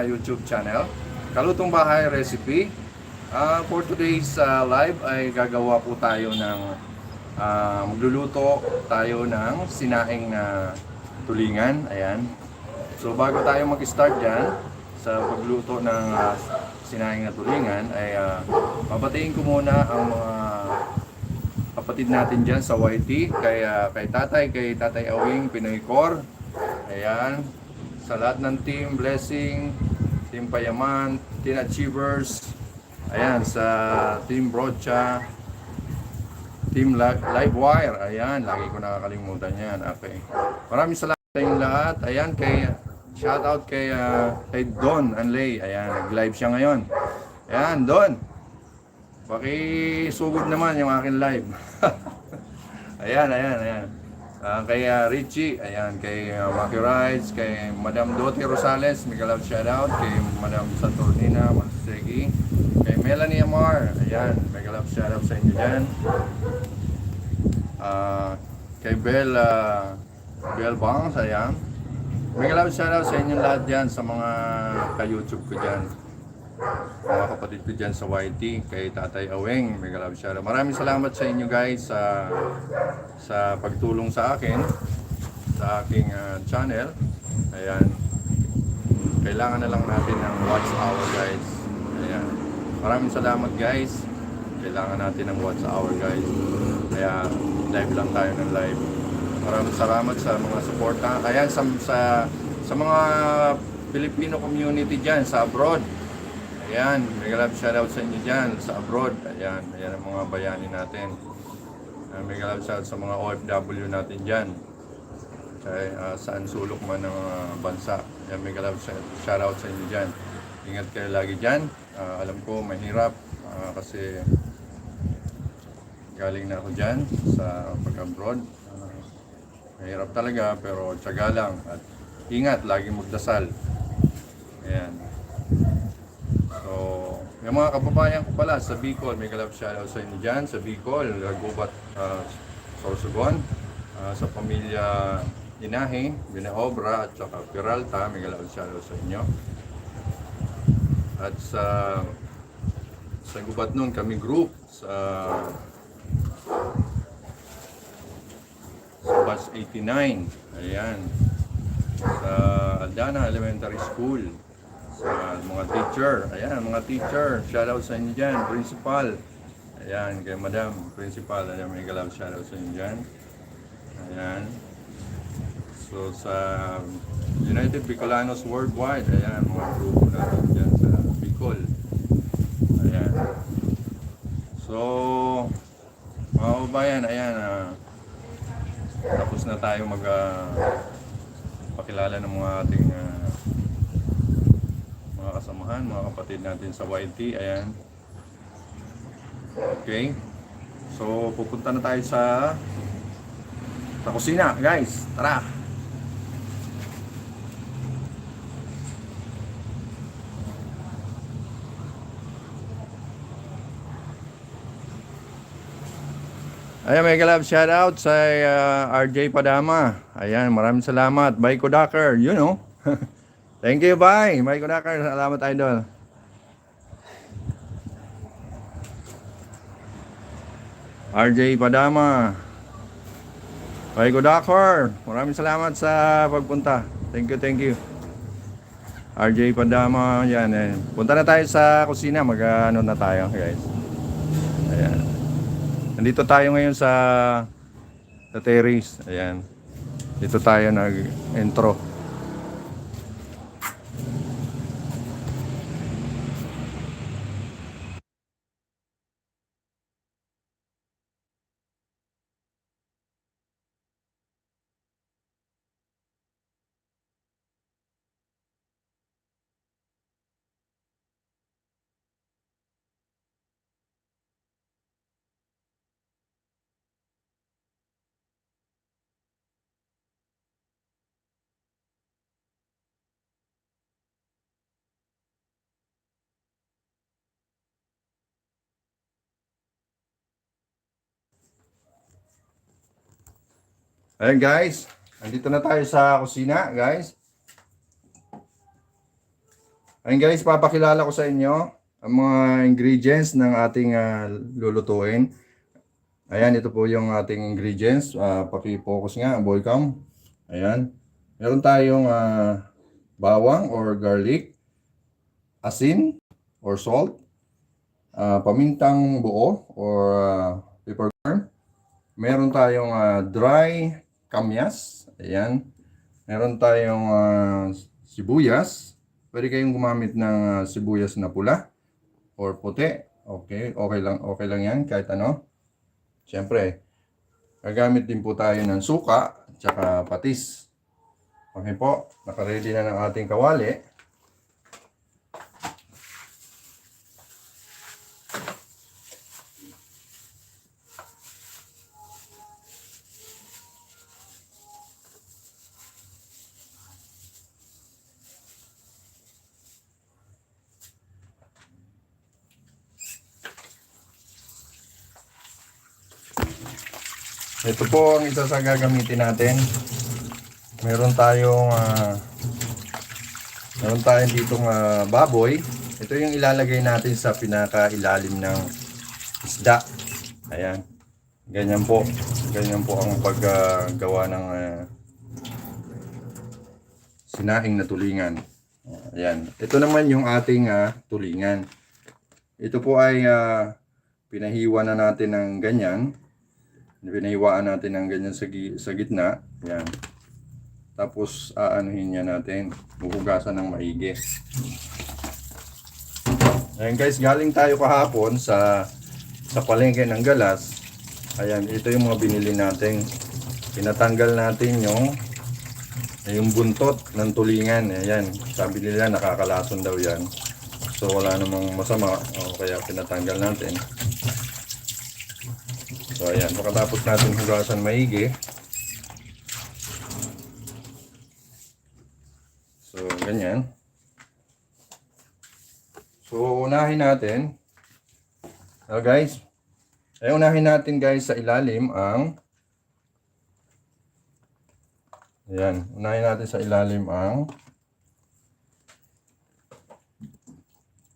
YouTube channel, Kalutong Bahay Recipe. For today's live ay gagawa po tayo ng magluluto tayo ng sinaing na tulingan. Ayan. So bago tayo mag-start dyan sa pagluto ng sinaing na tulingan ay babatiin ko muna ang mga kapatid natin dyan sa YT, kay Tatay Awing Pinoy Core. Ayan. Sa lahat ng team Blessing, Team Payaman, Team Achievers, ayan, sa Team Brocha, Team Livewire, ayan, lagi ko nakakalimutan yan. Okay. Maraming salamat sa inyong lahat. Ayan, shoutout kay Don Anlay. Ayan, nag-live siya ngayon. Ayan, Don. Pakisugod naman yung aking live. Ayan. Kay Richie, ayan, kay Maki Rides, kay Madam Doti Rosales, mega love shoutout, kay Madam Saturnina Marsegi, kay Melanie Amar, ayan, mega love shoutout sa inyo dyan. Kay Bell Bangs, ayan, mega love shoutout sa inyo lahat dyan, sa mga ka-YouTube ko dyan, mga kapatid ko dyan sa YT, kay Tatay Aweng, mega love shoutout. Maraming salamat sa inyo guys sa pagtulong sa akin sa aking channel. Ayan, kailangan na lang natin ng watch hour guys. Ayan, maraming salamat guys, kailangan natin ng watch hour guys, kaya live lang tayo ng live. Maraming salamat sa mga suporta. Ayan, sa mga Filipino community dyan sa abroad. Ayan, mega love shoutout sa inyo dyan sa abroad. Ayan ang mga bayani natin. Mega love shoutout sa mga OFW natin dyan. Saan sulok man ng bansa. Ayan, mega love shoutout sa inyo dyan. Ingat kayo lagi dyan. Alam ko mahirap kasi galing na ako dyan sa pag-abroad. Mahirap talaga pero tiyaga lang. At ingat, laging magdasal. Ayan. So, yung mga kababayan ko pala sa Bicol, may kalab shoutout sa inyo dyan, sa Bicol, Gubat, Sorsogon, sa pamilya Inahe, Binaobra, at saka Peralta, may kalab shoutout sa inyo. At sa Gubat nun, kami group, sa Bus 89, ayan, sa Aldana Elementary School, sa mga teacher, ayan, mga teacher, shoutout sa inyo dyan, principal, ayan, kay Madam Principal, ayan, may galab shoutout sa inyo dyan, ayan, so sa United Bicolanos Worldwide, ayan, mga grupo natin dyan sa Bicol, ayan, so, mga kababayan, ayan, tapos na tayo pakilala ng mga ating mga kasamahan, mga kapatid natin sa YT. Ayan. Okay. So, pupunta na tayo sa kusina, guys. Tara! Ayan, mega love shoutout sa RJ Padama. Ayan, maraming salamat. Bye Kodaker, you know. Thank you, bye. Bye Kodaker, salamat idol. RJ Padama. Bye Kodaker, maraming salamat sa pagpunta. Thank you. RJ Padama, yan eh. Punta na tayo sa kusina, mag-ano na tayo, guys. Ayan. Nandito tayo ngayon sa terrace. Ayan. Dito tayo nag-intro. Ayan guys, nandito na tayo sa kusina, guys. Ayun guys, papakilala ko sa inyo ang mga ingredients ng ating lulutuin. Ayan, ito po yung ating ingredients. Paki-focus nga, boy cam. Ayan. Meron tayong bawang or garlic, asin or salt, pamintang buo or peppercorn. Meron tayong dry kamyas. Ayan. Meron tayong sibuyas. Pwede kayong gumamit ng sibuyas na pula or puti. Okay, okay lang yan kahit ano. Siyempre, gagamit din po tayo ng suka at saka patis. Okay po, naka-ready na ng ating kawali. Ito po ang isa sa gagamitin natin. Meron tayong ditong baboy. Ito yung ilalagay natin sa pinakailalim ng isda. Ayan. Ganyan po. Ganyan po ang paggawa ng sinaing na tulingan. Ayan. Ito naman yung ating tulingan. Ito po ay pinahiwa na natin ng ganyan. Pinahiwaan natin ng ganyan sa gitna. Ayan. Tapos aanuhin niya natin. Huhugasan ng maigi. Ayan guys, galing tayo kahapon sa palengke ng Galas. Ayan, ito yung mga binili natin. Pinatanggal natin yung buntot ng tulingan. Ayan, sabi nila nakakalason daw yan. So wala namang masama. Kaya pinatanggal natin. So ayan, pagkatapos natin hugasan maigi. So ganyan. So unahin natin. Guys. Unahin natin guys sa ilalim ang ayan, unahin natin sa ilalim ang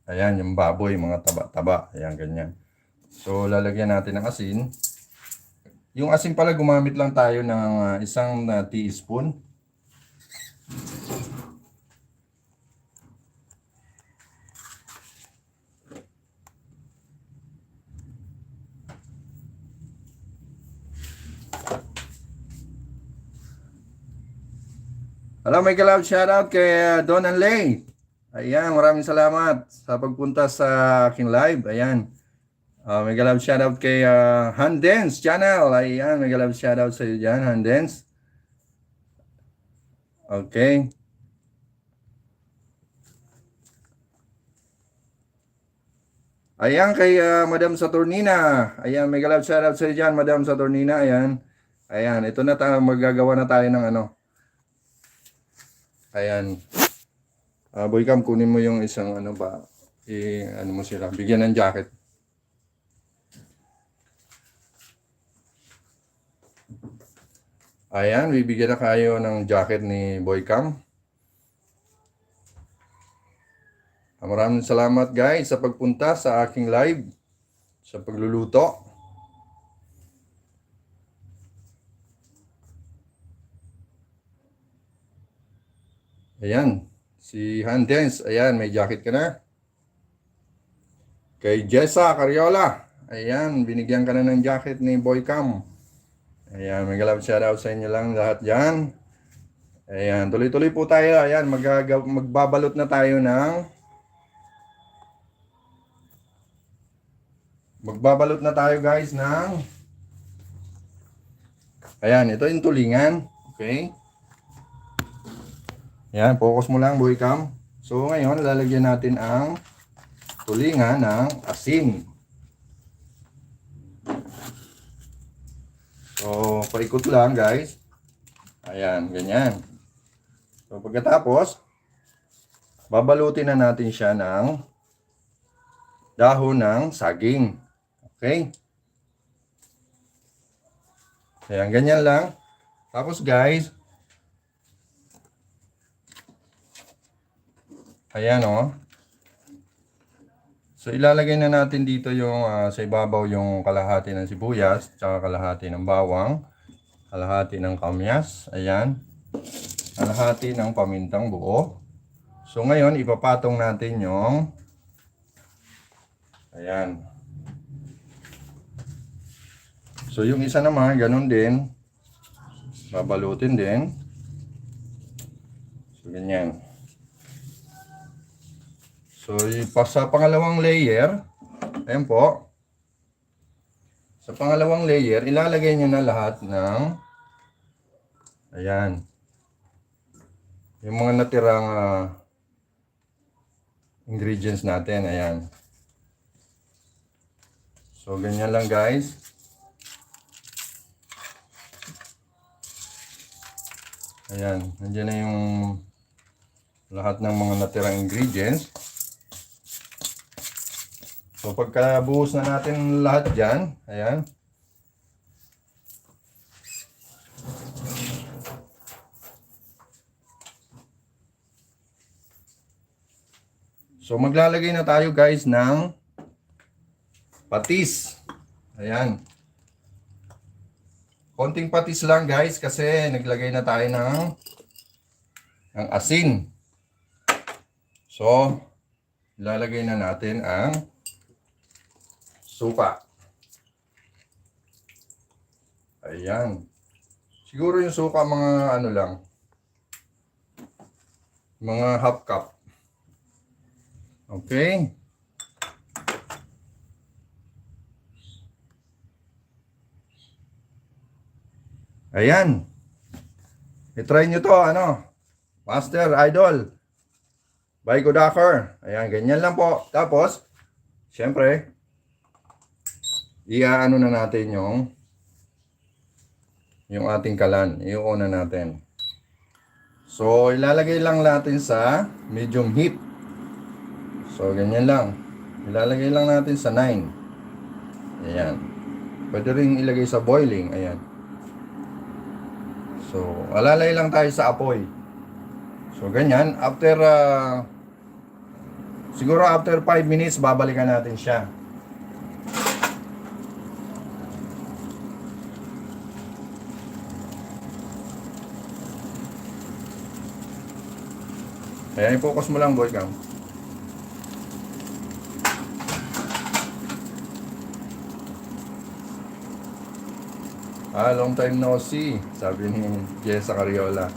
ayan, yung baboy, mga taba-taba. Ayan, ganyan. So lalagyan natin ng asin. Yung asin pala, gumamit lang tayo ng isang teaspoon. Hello, may kalab, shoutout kay Don and Lay. Ayan, maraming salamat sa pagpunta sa aking live. Ayan. Mega love shoutout kay Handens Channel. Ayan, mega love shoutout sa iyo dyan, Handens. Okay. Ayan, kay Madam Saturnina. Ayan, mega love shoutout sa iyo dyan, Madam Saturnina. Ayan. Ayan, ito na tayo, magagawa na tayo ng ano. Ayan. Boy Cam, kunin mo yung isang ano ba, ano mo sila, bigyan ng jacket. Ayan, bibigyan na kayo ng jacket ni Boy Cam. Maraming salamat guys sa pagpunta sa aking live, sa pagluluto. Ayan, si Handens, ayan, may jacket ka na. Kay Jessa Cariola, ayan, binigyan ka na ng jacket ni Boy Cam. Ayan, mega love shoutout sa inyo lang lahat dyan. Ayan, tuloy-tuloy po tayo. Ayan, magbabalot na tayo ng magbabalot na tayo guys ng ayan, ito yung tulingan. Okay. Ayan, focus mo lang, Boy Cam. So ngayon, lalagyan natin ang tulingan ng asin. So, paikot lang guys. Ayan, ganyan. So, pagkatapos, babalutin na natin siya ng dahon ng saging. Okay? Ayan, ganyan lang. Tapos guys, Ayan o. So ilalagay na natin dito yung sa ibabaw yung kalahati ng sibuyas, tsaka kalahati ng bawang, kalahati ng kamyas, ayan, kalahati ng pamintang buo. So ngayon ipapatong natin yung, ayan. So yung isa naman ganun din, babalutin din. So ganyan. So sa pangalawang layer, ayan po. Sa pangalawang layer, ilalagay nyo na lahat ng, ayan, yung mga natirang ingredients natin, ayan. So ganyan lang guys. Ayan, nandiyan na yung lahat ng mga natirang ingredients. So pagkabuhos na natin lahat dyan, ayan. So maglalagay na tayo guys ng patis. Ayan. Konting patis lang guys kasi naglagay na tayo ng asin. So ilalagay na natin ang suka. Ayan. Siguro yung suka mga ano lang. Mga half cup. Okay. Ayan. I-try nyo to, ano. Master, Idol. By Godaker. Ayan, ganyan lang po. Tapos, syempre, iaano na natin yung ating kalan. Iuuna natin. So, ilalagay lang natin sa medium heat. So, ganyan lang. Ilalagay lang natin sa 9. Ayan. Pwede rin ilagay sa boiling. Ayan. So, alalay lang tayo sa apoy. So, ganyan. After, siguro after 5 minutes, babalikan natin siya. Ayan, i-focus mo lang, boy cam. Long time no see, sabi ni Jessa Cariola.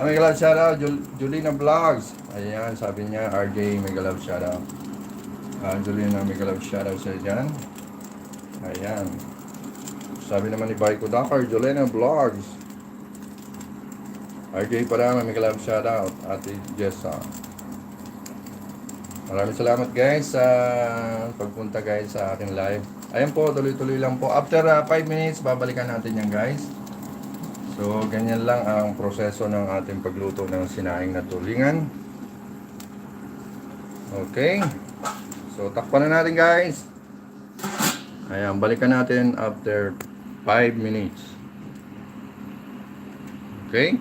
Mega love shoutout, Julina Vlogs. Ayan, sabi niya, RJ, mega love shoutout. Julina, mega love shoutout sa'yo dyan. Ayan. Sabi naman ni Baiko Dakar, Julina Vlogs. RJ Parama, mega love shoutout. Ate Jessa. Maraming salamat guys sa pagpunta guys sa aking live. Ayan po, tuloy-tuloy lang po. After 5 minutes, babalikan natin yan guys. So, ganyan lang ang proseso ng ating pagluto ng sinaing na tulingan. Okay. So, takpan na natin guys. Ayan, balikan natin after 5 minutes. Okay.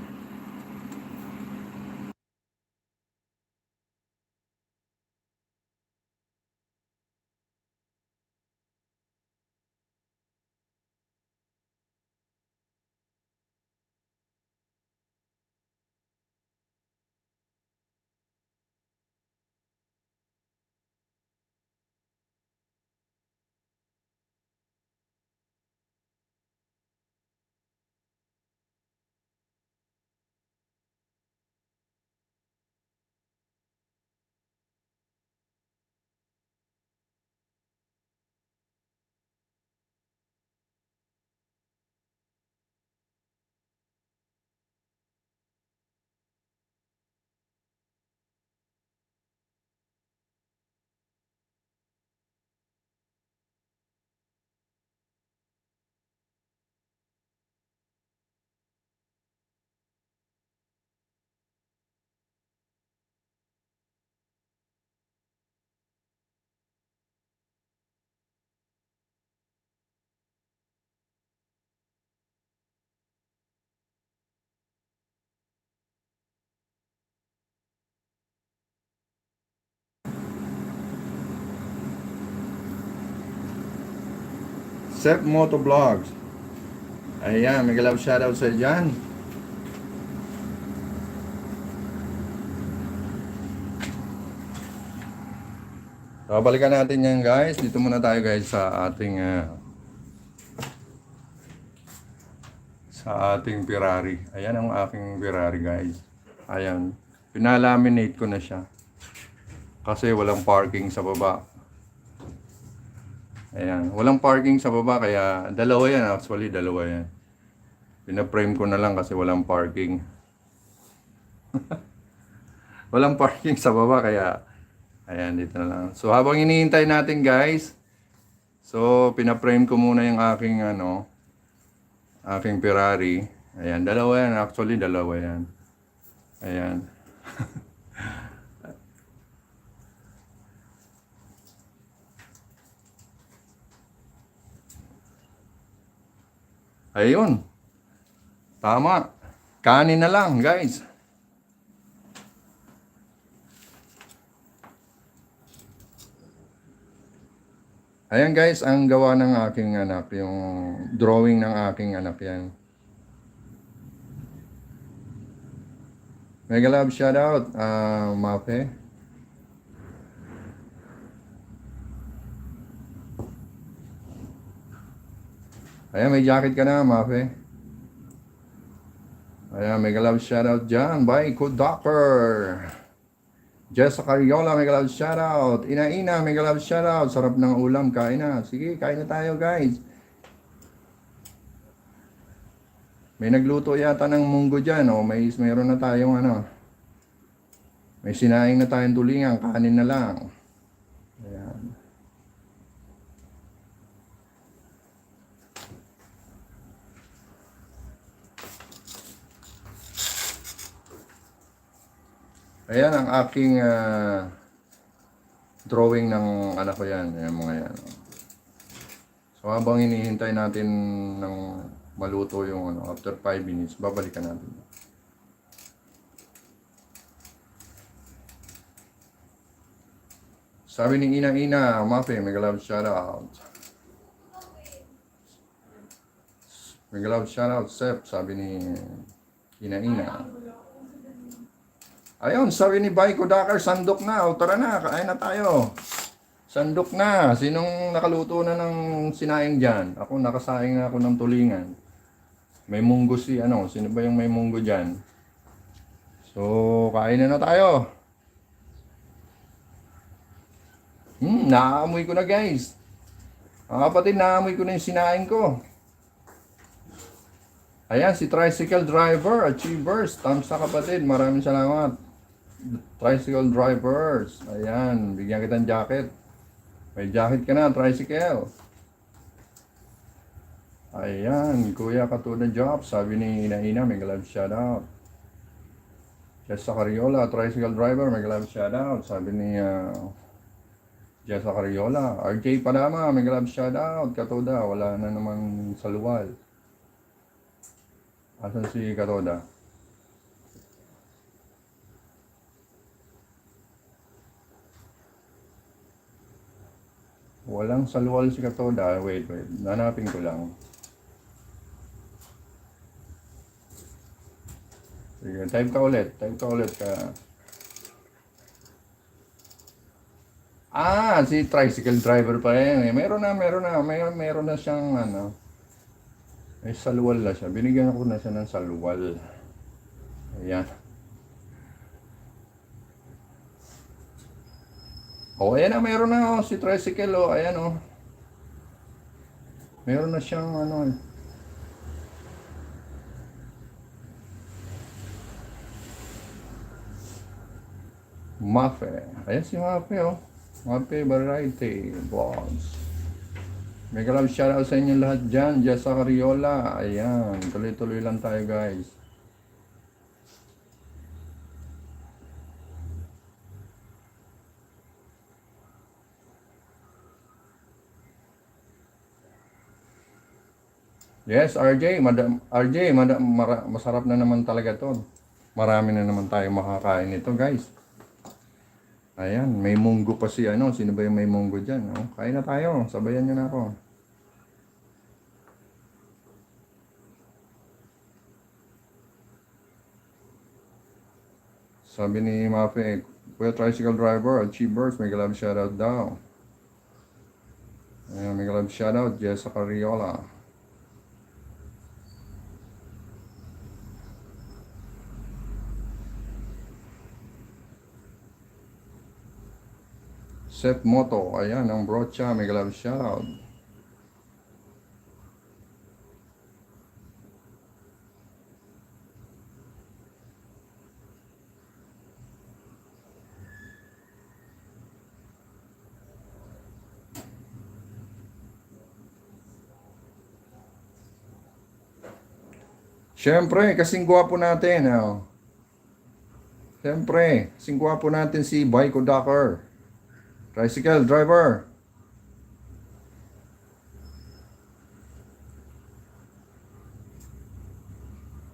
Sep Moto Vlogs. Ayan, mega love shoutout sa dyan. So, balikan natin yan guys. Dito muna tayo guys sa ating Ferrari. Ayan ang aking Ferrari guys. Ayan. Pinalaminate ko na siya. Kasi walang parking sa baba. Ayan. Walang parking sa baba kaya dalawa yan. Actually dalawa yan. Pina-frame ko na lang kasi walang parking. Walang parking sa baba kaya ayan dito na lang. So habang hinihintay natin guys. So pina-frame ko muna yung aking Ferrari. Ayan, dalawa yan. Actually, dalawa yan. Ayan. Ayun. Tama. Kanin na lang, guys. Ayan guys, ang gawa ng aking anak, yung drawing ng aking anak yan. Mega love shoutout, Mape. Ayan, may jacket ka na, Mape. Ayan, mega love shoutout dyan, by Kodaker. Jessica Cariola, mega love shoutout. Ina, mega love shoutout. Sarap ng ulam, kain na. Sige, kain na tayo guys. May nagluto yata ng munggo dyan. O, mayroon na tayong may sinaing na tayong tulingan. Kanin na lang. Ayan. Ayan ang aking drawing ng anak ko yan. Ayan mga yan. So habang hinihintay natin ng maluto yung after 5 minutes, babalikan natin. Sabi ni Ina, Mafe, mega love shoutout. Mega love shoutout, Sep, sabi ni Ina. Ayun, sabi ni Baiko Dakar, sandok na. O tara na, kain na tayo. Sandok na. Sinong nakaluto na ng sinaing dyan? Ako, nakasaing na ako ng tulingan. May munggo sino ba yung may munggo dyan? So, kain na tayo. Naamoy ko na guys. Mga kapatid, naamoy ko na yung sinaing ko. Ayan, si Tricycle Driver, Achievers. Thumbs up kapatid, maraming salamat. Tricycle Drivers. Ayan, bigyan kitang jacket. May jacket ka na, Tricycle. Ayan, Kuya Katuda Job. Sabi ni Ina, may love shoutout. Jessa Cariola, Tricycle Driver, may love shoutout. Sabi ni Jessa Cariola. RJ Padama, may love shoutout. Katuda, wala na naman sa luwal. Asan si Katuda? Walang salwal si Katoda. Wait. Nanapin ko lang. Sige, type ka ulit ka. Si Tricycle Driver pa yan. Meron na siyang may salwal na siya. Binigyan ko na siya ng salwal. Ayan. Ayan na, meron na si Tricycle, ayan meron na siyang Mafe. Ayan si Mafe, Mafe Variety Vlogs. Mega love shoutout sa inyo lahat dyan. Jessa Cariola. Ayan, tuloy-tuloy lang tayo guys. Yes, masarap na naman talaga to. Marami na naman tayo makakain nito, guys. Ayan, may munggo pa sino ba yung may munggo dyan? Kain na tayo, sabayan nyo na ako. Sabi ni Mafe, Kuya Tricycle Driver, Achievers, may love shoutout daw. Ayan, may love shoutout, Jessica Riola. Seth Moto, ayan, ang brocha, may love shoutout. Siyempre, kasing gwapo natin. Oh. Siyempre, kasing gwapo natin si Baiko Dakar. Tricycle driver.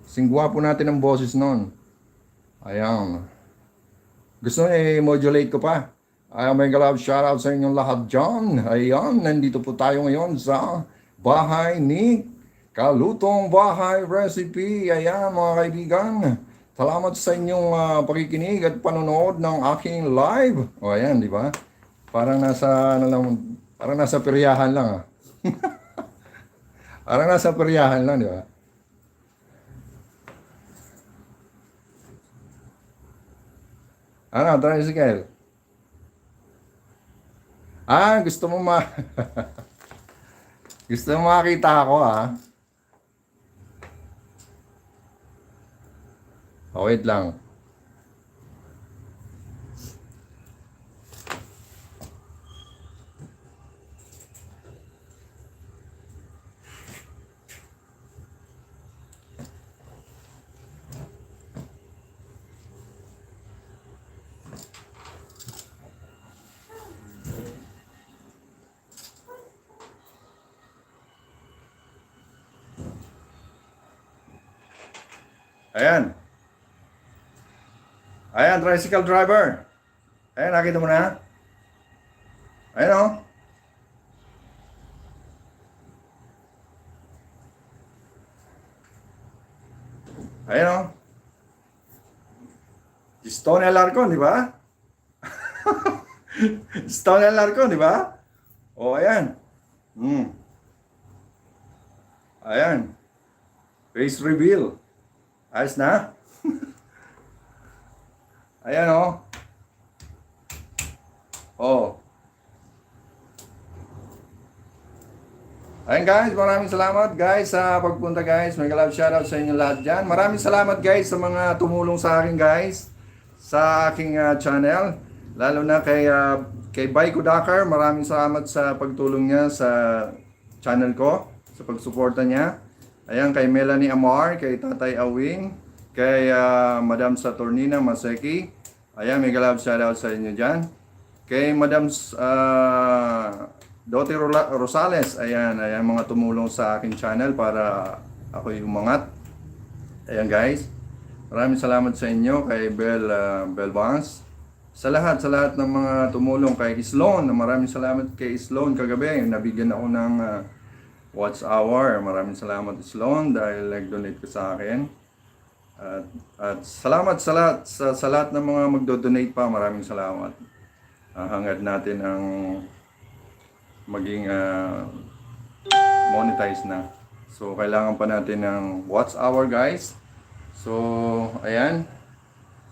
Kasing gwapo natin ang boses nun. Ayan. Gusto nyo i-modulate ko pa? Ay, may love shoutout sa inyong lahat dyan. Ayan, nandito po tayo ngayon sa bahay ni Kalutong Bahay Recipe. Ayan mga kaibigan, salamat sa inyong pakikinig at panonood ng aking live. O ayan, di ba? Parang nasa, ano lang, parang nasa peryahan lang. Parang nasa peryahan lang, di ba? Ano, tricycle? Gusto mo gusto mo makita ako, wait lang. Ayan. Ayan, tricycle driver. Ayan, nakita mo na? Ayan o. Ayan o. Stone Alarcon, di ba? Stone Alarcon, di ba? O, ayan. Ayan. Face reveal. Ayos na? Ayan o. Ayan guys, maraming salamat guys sa pagpunta guys. May love shoutout sa inyo lahat dyan. Maraming salamat guys sa mga tumulong sa akin guys. Sa aking channel. Lalo na kay Baiko Dakar. Maraming salamat sa pagtulong niya sa channel ko. Sa pagsuporta niya. Ayan, kay Melanie Amar, kay Tatay Awing, kay Madam Saturnina Maseki. Ayan, may love shoutout sa inyo dyan. Kay Madam Doti Rosales, ayan, mga tumulong sa aking channel para ako'y umangat. Ayan guys, maraming salamat sa inyo, kay Bell Bangs. Sa lahat ng mga tumulong, kay Islon, maraming salamat kay Islon kagabi. Nabigyan ako ng watch hour. Maraming salamat Islon dahil nag-donate ko sa akin. At salamat sa lahat ng mga magdo-donate pa. Maraming salamat. Hangad natin ang maging monetize na. So kailangan pa natin ng watch hour guys. So ayan.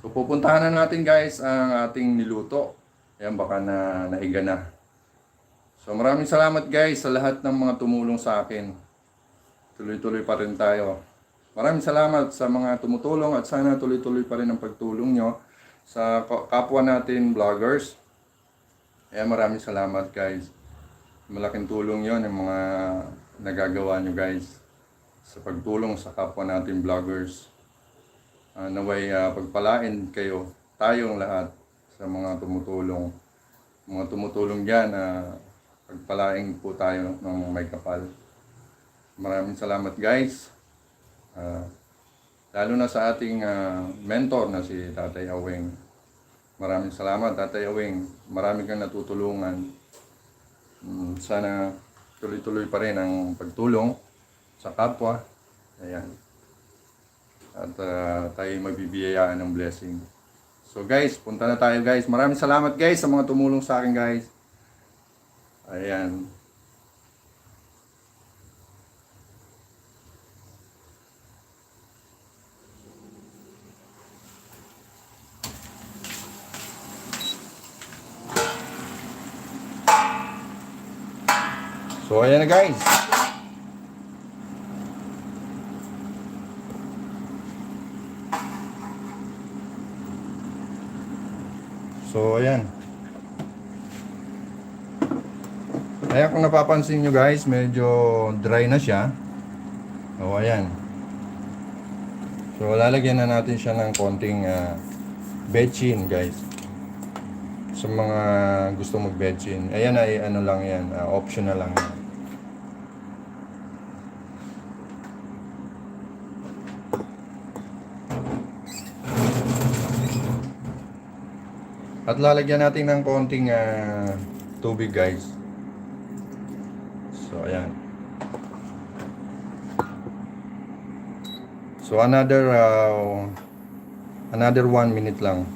So pupuntahan na natin guys ang ating niluto. Ayan, baka naiga na. So maraming salamat guys sa lahat ng mga tumulong sa akin. Tuloy-tuloy pa rin tayo. Maraming salamat sa mga tumutulong at sana tuloy-tuloy pa rin ang pagtulong nyo sa kapwa natin vloggers. Ayan, maraming salamat guys. Malaking tulong yon yung mga nagagawa nyo guys sa pagtulong sa kapwa natin vloggers. Naway pagpalain kayo, tayong lahat sa mga tumutulong. Mga tumutulong dyan, pagpalaing po tayo ng may kapal. Maraming salamat guys. Lalo na sa ating mentor na si Tatay Awing. Maraming salamat Tatay Awing. Marami kang natutulungan. Sana tuloy-tuloy pa rin ang pagtulong sa kapwa. Ayan. At tayo mabibiyayaan ng blessing So guys, punta na tayo guys. Maraming salamat guys sa mga tumulong sa akin guys. Ayan. So ayan na guys. So ayan. Kaya kung napapansin nyo guys, medyo dry na siya. So ayan. So lalagyan na natin siya ng konting betchin guys. Sa mga gusto mag-betchin. Ayan ay ano lang yan, optional lang yan. At lalagyan natin ng konting tubig guys. So ayan. So another 1 minute lang.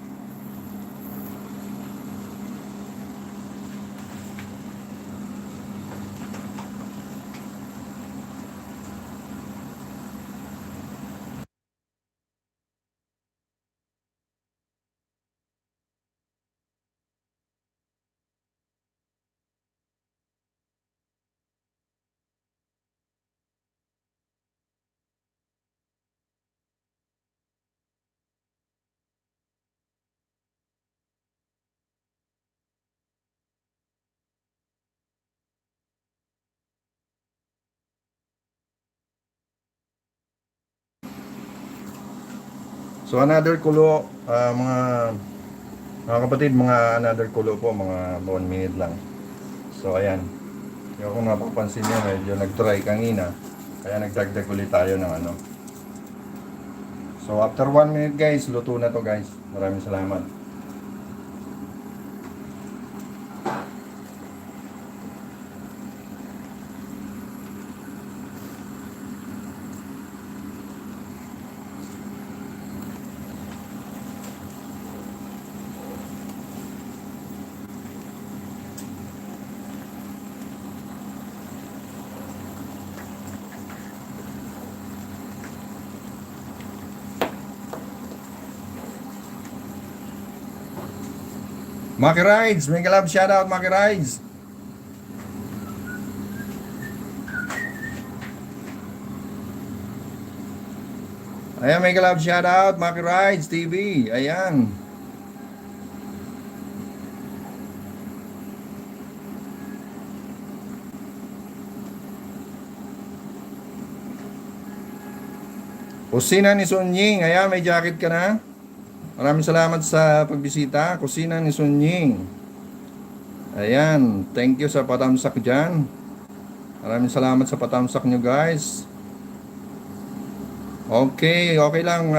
So another kulo, mga kapatid, mga another kulo po, mga 1 minute lang. So ayan. Yung kung napapansin nyo, medyo nag-dry kanina. Kaya nagdagdag ulit tayo ng ano. So after 1 minute guys, luto na to guys. Maraming salamat. Maki Rides, mega love shoutout Maki Rides. Ayan, mega love shoutout Maki Rides TV. Ayan. Kusina ni Sun Ying. Ayan, may jacket ka na. Maraming salamat sa pagbisita. Kusina ni Sun Ying. Ayan, thank you sa patamsak dyan. Maraming salamat sa patamsak nyo guys. Okay, okay lang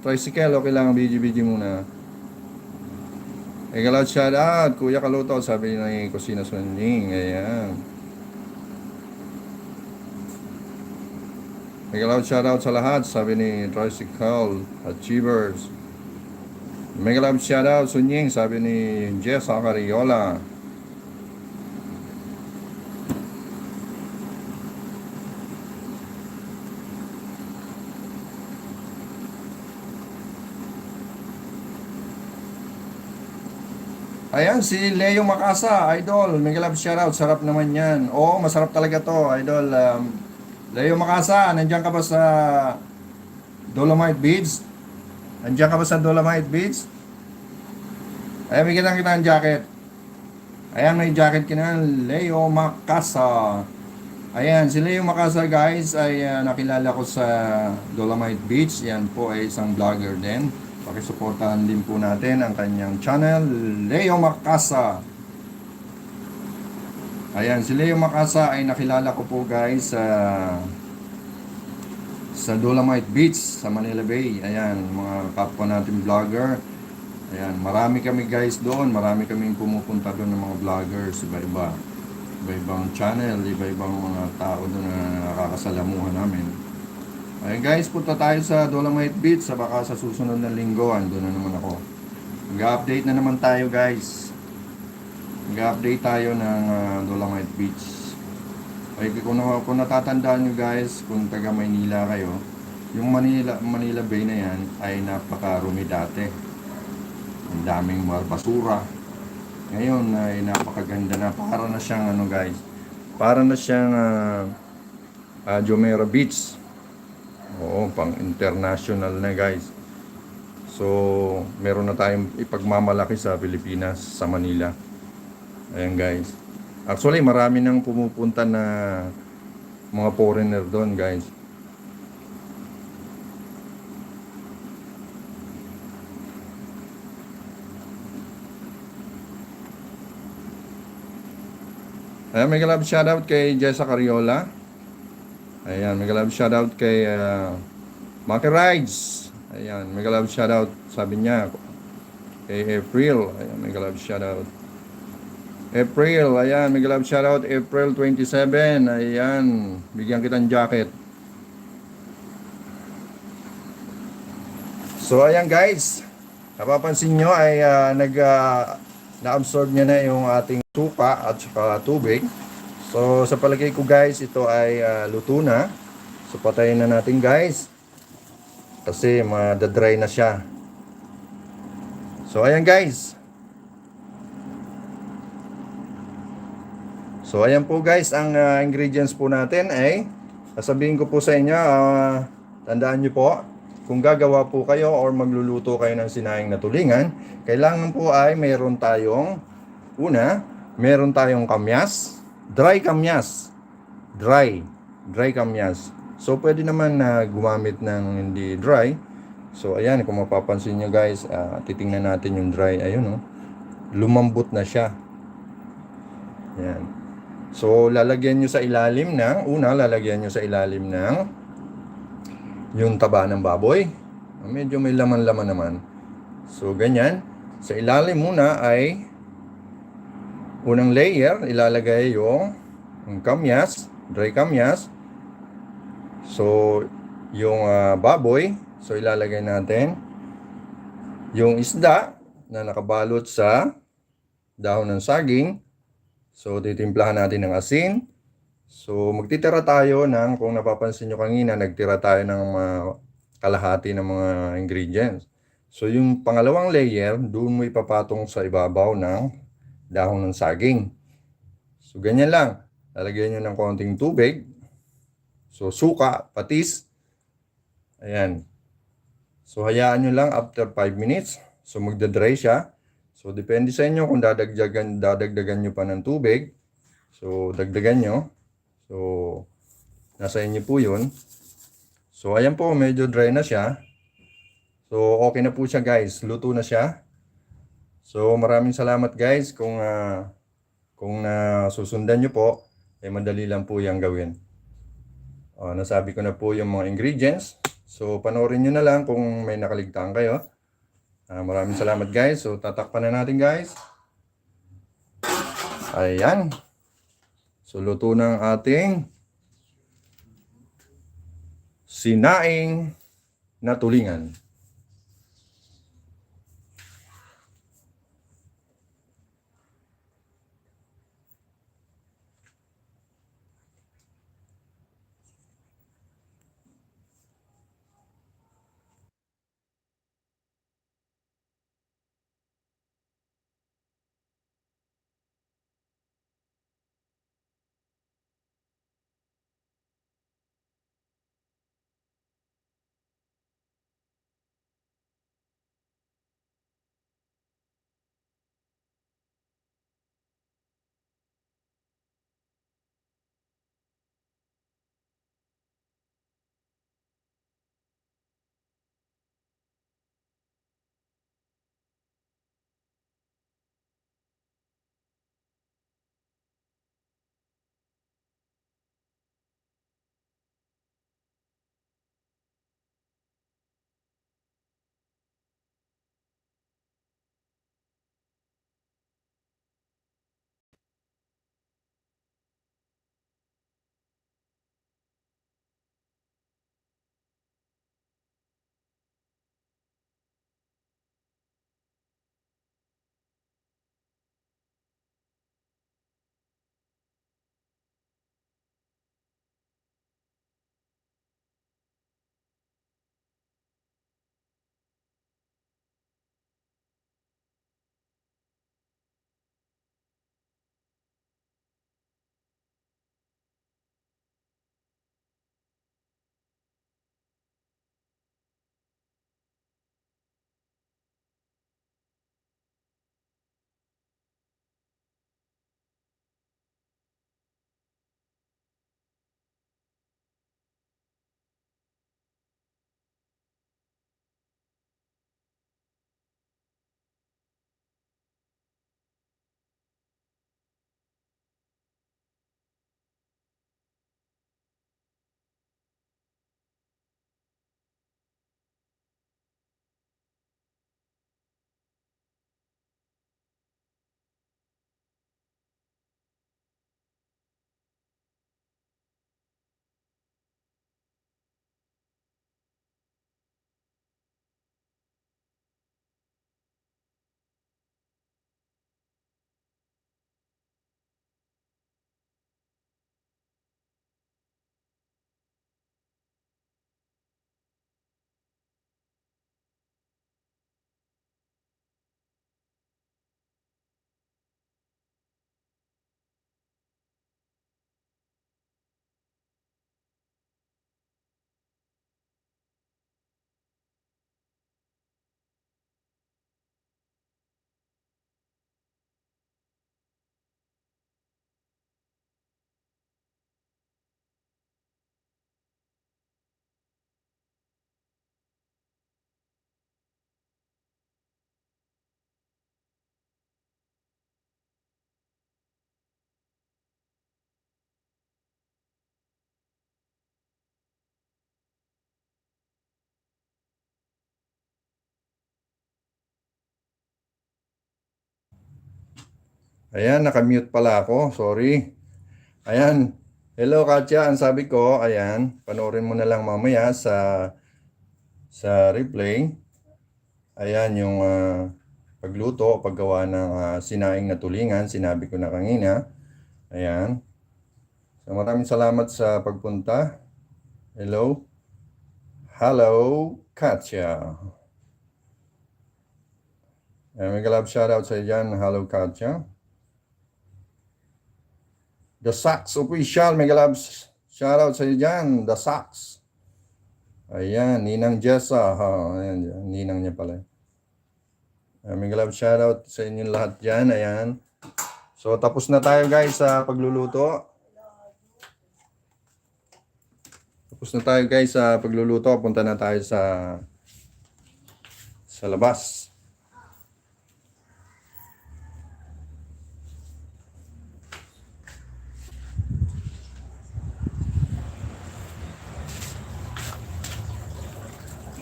tricycle, okay lang BG muna. Egalaw shout out, Kuya Kaluto, sabi ni Kusina Sun Ying. Ayan. Egalaw shout out sa lahat, sabi ni Tricycle Achievers. Mega love shoutout Sun Ying, sabi ni Jess Acariola. Ayan, si Leo Macasa, idol. Mega love shoutout, sarap naman yan. Oo, masarap talaga to, idol. Leo Macasa, nandiyan ka ba sa Dolomite Beach? Nandiyan ka ba sa Dolomite Beach? Ayan, bigyan kita ng jacket. Ayan, may jacket ka na, Leo Macasa. Ayan, si Leo Macasa guys ay nakilala ko sa Dolomite Beach. Yan po ay isang vlogger din. Pakisuportahan din po natin ang kanyang channel, Leo Macasa. Ayan, si Leo Macasa ay nakilala ko po guys sa Dolomite Beach, sa Manila Bay. Ayan, mga kapwa natin vlogger. Ayan, marami kami guys doon. Marami kaming pumupunta doon ng mga vloggers. Iba-ibang channel, iba-ibang mga tao doon na nakakasalamuhan namin. Ayan guys, punta tayo sa Dolomite Beach. Baka sa susunod na linggo, doon na naman ako. Mag-update na naman tayo guys. Mag-update tayo ng Dolomite Beach. Ay, kung natatandaan nyo guys, kung taga Maynila kayo, yung Manila Bay na yan ay napakarumi dati. Ang daming mga basura. Ngayon ay napakaganda na. Para na siyang ano guys, para na siyang Jumeirah Beach. Oo, pang international na guys. So, meron na tayong ipagmamalaki sa Pilipinas, sa Manila. Ayan guys. Actually, marami nang pumupunta na mga foreigner doon guys. Ayan, mega love shoutout kay Jessa Cariola. Ayan, mega love shoutout kay Maki Rides. Ayan, mega love shoutout, sabi niya, kay April. Ayan, mega love shoutout. April, ayan, mega love shoutout, April 27. Ayan, bigyan kitang jacket. So, ayan guys, napapansin nyo ay na-absorb niya na yung ating suka at saka tubig. So, sa palagay ko guys, ito ay luto na. So, patayin na natin guys. Kasi madadry na siya. So, ayan guys. So, ayan po guys, ang ingredients po natin ay, sasabihin ko po sa inyo, tandaan nyo po, kung gagawa po kayo or magluluto kayo ng sinaing na tulingan, kailangan po ay meron tayong, meron tayong kamyas, dry kamyas, dry kamyas. So, pwede naman na gumamit ng hindi dry. So, ayan, kung mapapansin nyo guys, titingnan natin yung dry. Ayun, lumambot na siya. Ayan. So, lalagyan nyo sa ilalim ng, lalagyan nyo sa ilalim ng yung taba ng baboy. Medyo may laman-laman naman. So, ganyan. Sa ilalim muna ay unang layer, ilalagay yung kamyas, dry kamyas. So, yung baboy, so ilalagay natin yung isda na nakabalot sa dahon ng saging. So, titimplahan natin ng asin. So, magtitira tayo ng, kung napapansin nyo kanina, nagtira tayo ng kalahati ng mga ingredients. So, yung pangalawang layer, doon mo ipapatong sa ibabaw ng dahon ng saging. So, ganyan lang. Lalagyan nyo ng konting tubig. So, suka, patis. Ayan. So, hayaan nyo lang after 5 minutes. So, magdadry siya. So, depende sa inyo kung dadagdagan nyo pa ng tubig. So, dagdagan nyo. So, nasa inyo po yun. So, ayan po, medyo dry na siya. So, okay na po siya guys. Luto na siya. So, maraming salamat guys. Kung susundan nyo po, ay madali lang po yung gawin. Nasabi ko na po yung mga ingredients. So, panoorin nyo na lang kung may nakaligtaan kayo. Maraming salamat guys. So, tatakpan na natin guys. Ayan. So, luto ng ating sinaing na tulingan. Ayan, nakamute pala ako. Sorry. Ayan. Hello, Katya. Ang sabi ko, ayan, panoorin mo na lang mamaya sa replay. Ayan, yung pagluto, paggawa ng sinaing na tulingan. Sinabi ko na kanina. Ayan. So, maraming salamat sa pagpunta. Hello. Hello, Katya. Mega love shoutout sa dyan. Hello, Katya. The Sax Official, mega love shoutout sa dyan. The Sax. Ayan, Ninang Jessa. Ayan, Ninang niya pala. Mega love shoutout sa inyong lahat dyan. Ayan. So, tapos na tayo guys sa pagluluto. Tapos na tayo guys sa pagluluto. Punta na tayo sa labas.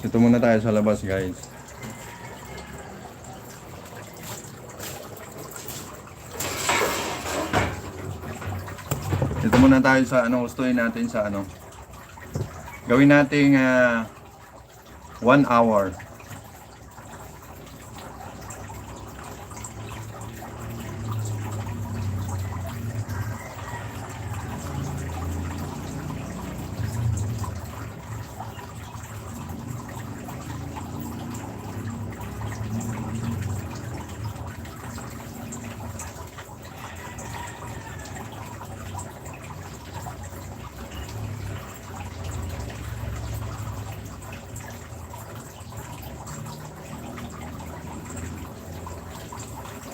Ito muna tayo sa labas guys. Ito muna tayo sa gustuhin natin sa gawin nating 1 hour.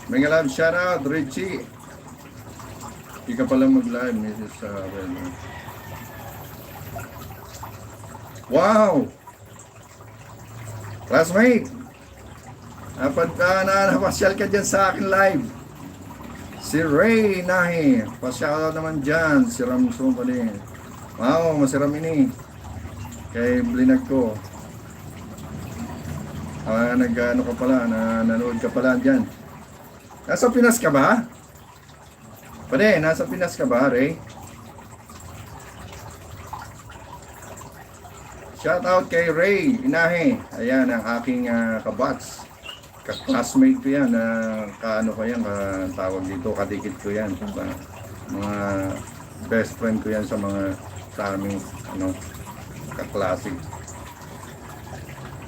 Mega love shoutout, Richie. Hindi ka pala mag-live, Mrs. Reno. Wow! Classmate! Napasyal ka dyan sa akin live. Si Ray Nahi. Pasyal naman dyan. Si Ramso pa din. Wow, masiram ini. Kay Blinag ko. Nag-ano ka pala, nanood ka pala dyan. Nasa Pinas ka ba? Pwede, nasa Pinas ka ba, Ray? Shout out kay Ray Inahe. Ayan, ang aking kabats. Ka-classmate ko yan. Kaano ko yan, tawag dito, kadikit ko yan. Mga best friend ko yan sa aming, ka-classic.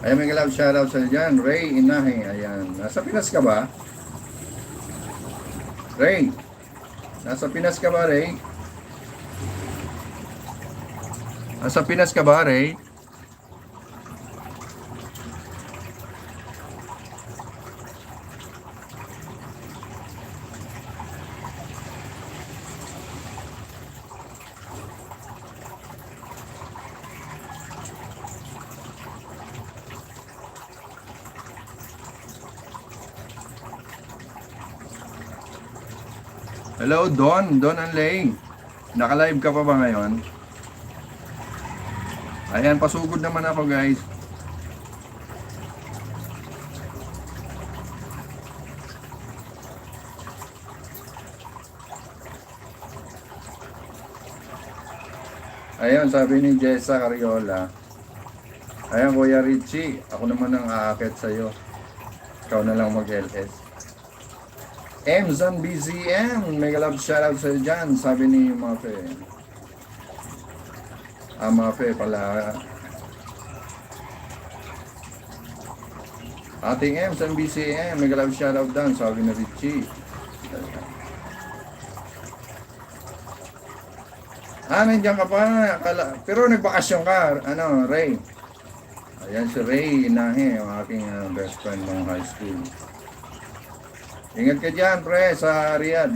Ayan, may love shout out sa dyan. Ray Inahe. Ayan, nasa Pinas ka ba? Ray, nasa Pinas ka ba, Ray? Nasa Pinas ka ba, Ray? Hello, Don Anlay. Naka-live ka pa ba ngayon? Ayan, pasugod naman ako, guys. Ayan, sabi ni Jessa Cariola. Ayan, Kuya Richie, ako naman ang aakit sa'yo. Ikaw na lang mag-LS. Mzan BZM, mega love shoutout sa dyan, sabi ni Mafe. Mafe pala. Ating Mzan BZM, mega love shoutout dan, sabi ni Richie. Nandiyan ka pa, pero nagbakasyon ka, Ray. Ayan si Ray Inahe, ang aking best friend ng high school. Ingat ka dyan, pre, sa Riyadh.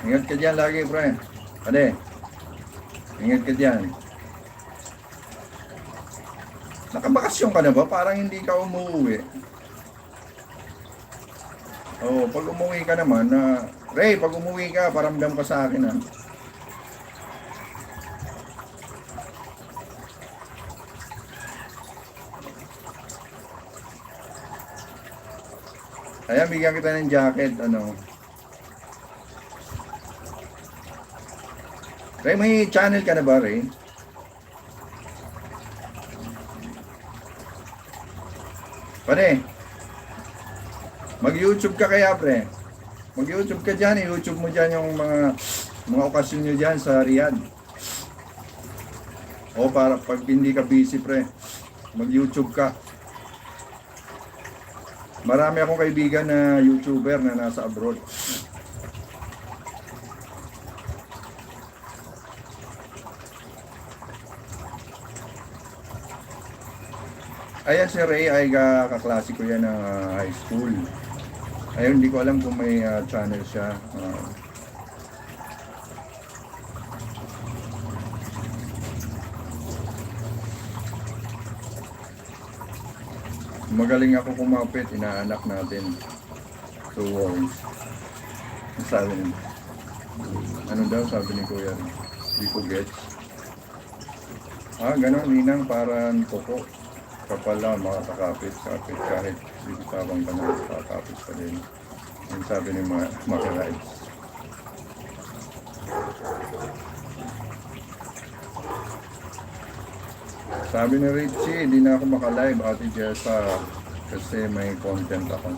Ingat ka dyan lagi, pre. Ade, ingat ka dyan. Nakabakasyon ka na ba? Parang hindi ka umuwi. Pag umuwi ka naman, Ray, pag umuwi ka, paramdam ka sa akin, ha. Ayan, bigyan kita ng jacket, ano. Ray, may channel ka na ba, Ray? Pare, mag-YouTube ka kaya, pre. Mag-YouTube ka dyan, i-YouTube mo dyan yung mga okasyon nyo dyan sa Riyadh. O para pag hindi ka busy, pre, mag-YouTube ka. Marami akong kaibigan na YouTuber na nasa abroad. Ayan si Ray ay kaklase ko yan ng high school. Ayun, hindi ko alam kung may channel siya. Magaling ako kumapit, inaanak natin. So, sabi niya. Ano daw sabi ni Kuya? Hindi ko gets. Ganon, ninang parang toko. Kapal lang, makakapit kahit bibitawan ka na, makakapit ka din. Yung sabi ni Makarides. Sabi ni Richie, hindi na ako makalive, Ate Jessa, kasi may content ako.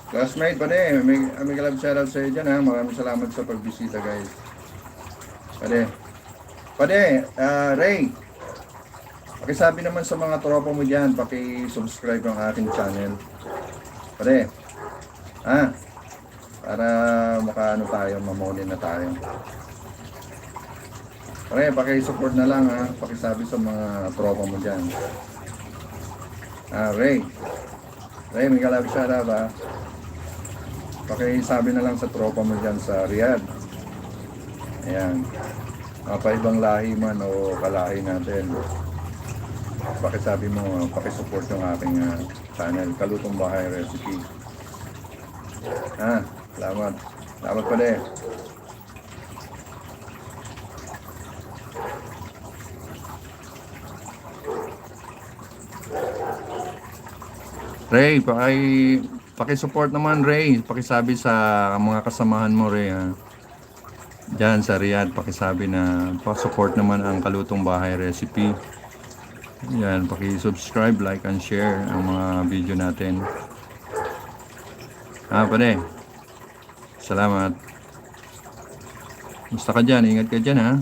Classmate, pare, may kalab shoutout sa iyo dyan, ha. Maraming salamat sa pagbisita, guys. Pare, Ray, pakisabi naman sa mga tropa mo dyan, paki-subscribe ang aking channel. Pare, para makaano tayo, mamunin na tayo. Pare, paki-support na lang, ha. Pakisabi sa mga tropa mo dyan. Ray, may kalab shoutout, ha. Pakisabi na lang sa tropa mo dyan sa Riyadh. Ayan. Paibang lahi man o kalahi natin. Pakisabi mo, pakisupport yung aking channel, Kalutong Bahay Recipe. Salamat. Salamat pala eh. Ray, paki-support naman, Ray. Pakisabi sa mga kasamahan mo, Ray, ha. Diyan sa Riyadh, pakisabi na pa-support naman ang Kalutong Bahay Recipe. Yan, paki-subscribe, like, and share ang mga video natin. Pare. Salamat. Musta ka dyan? Ingat ka dyan, ha.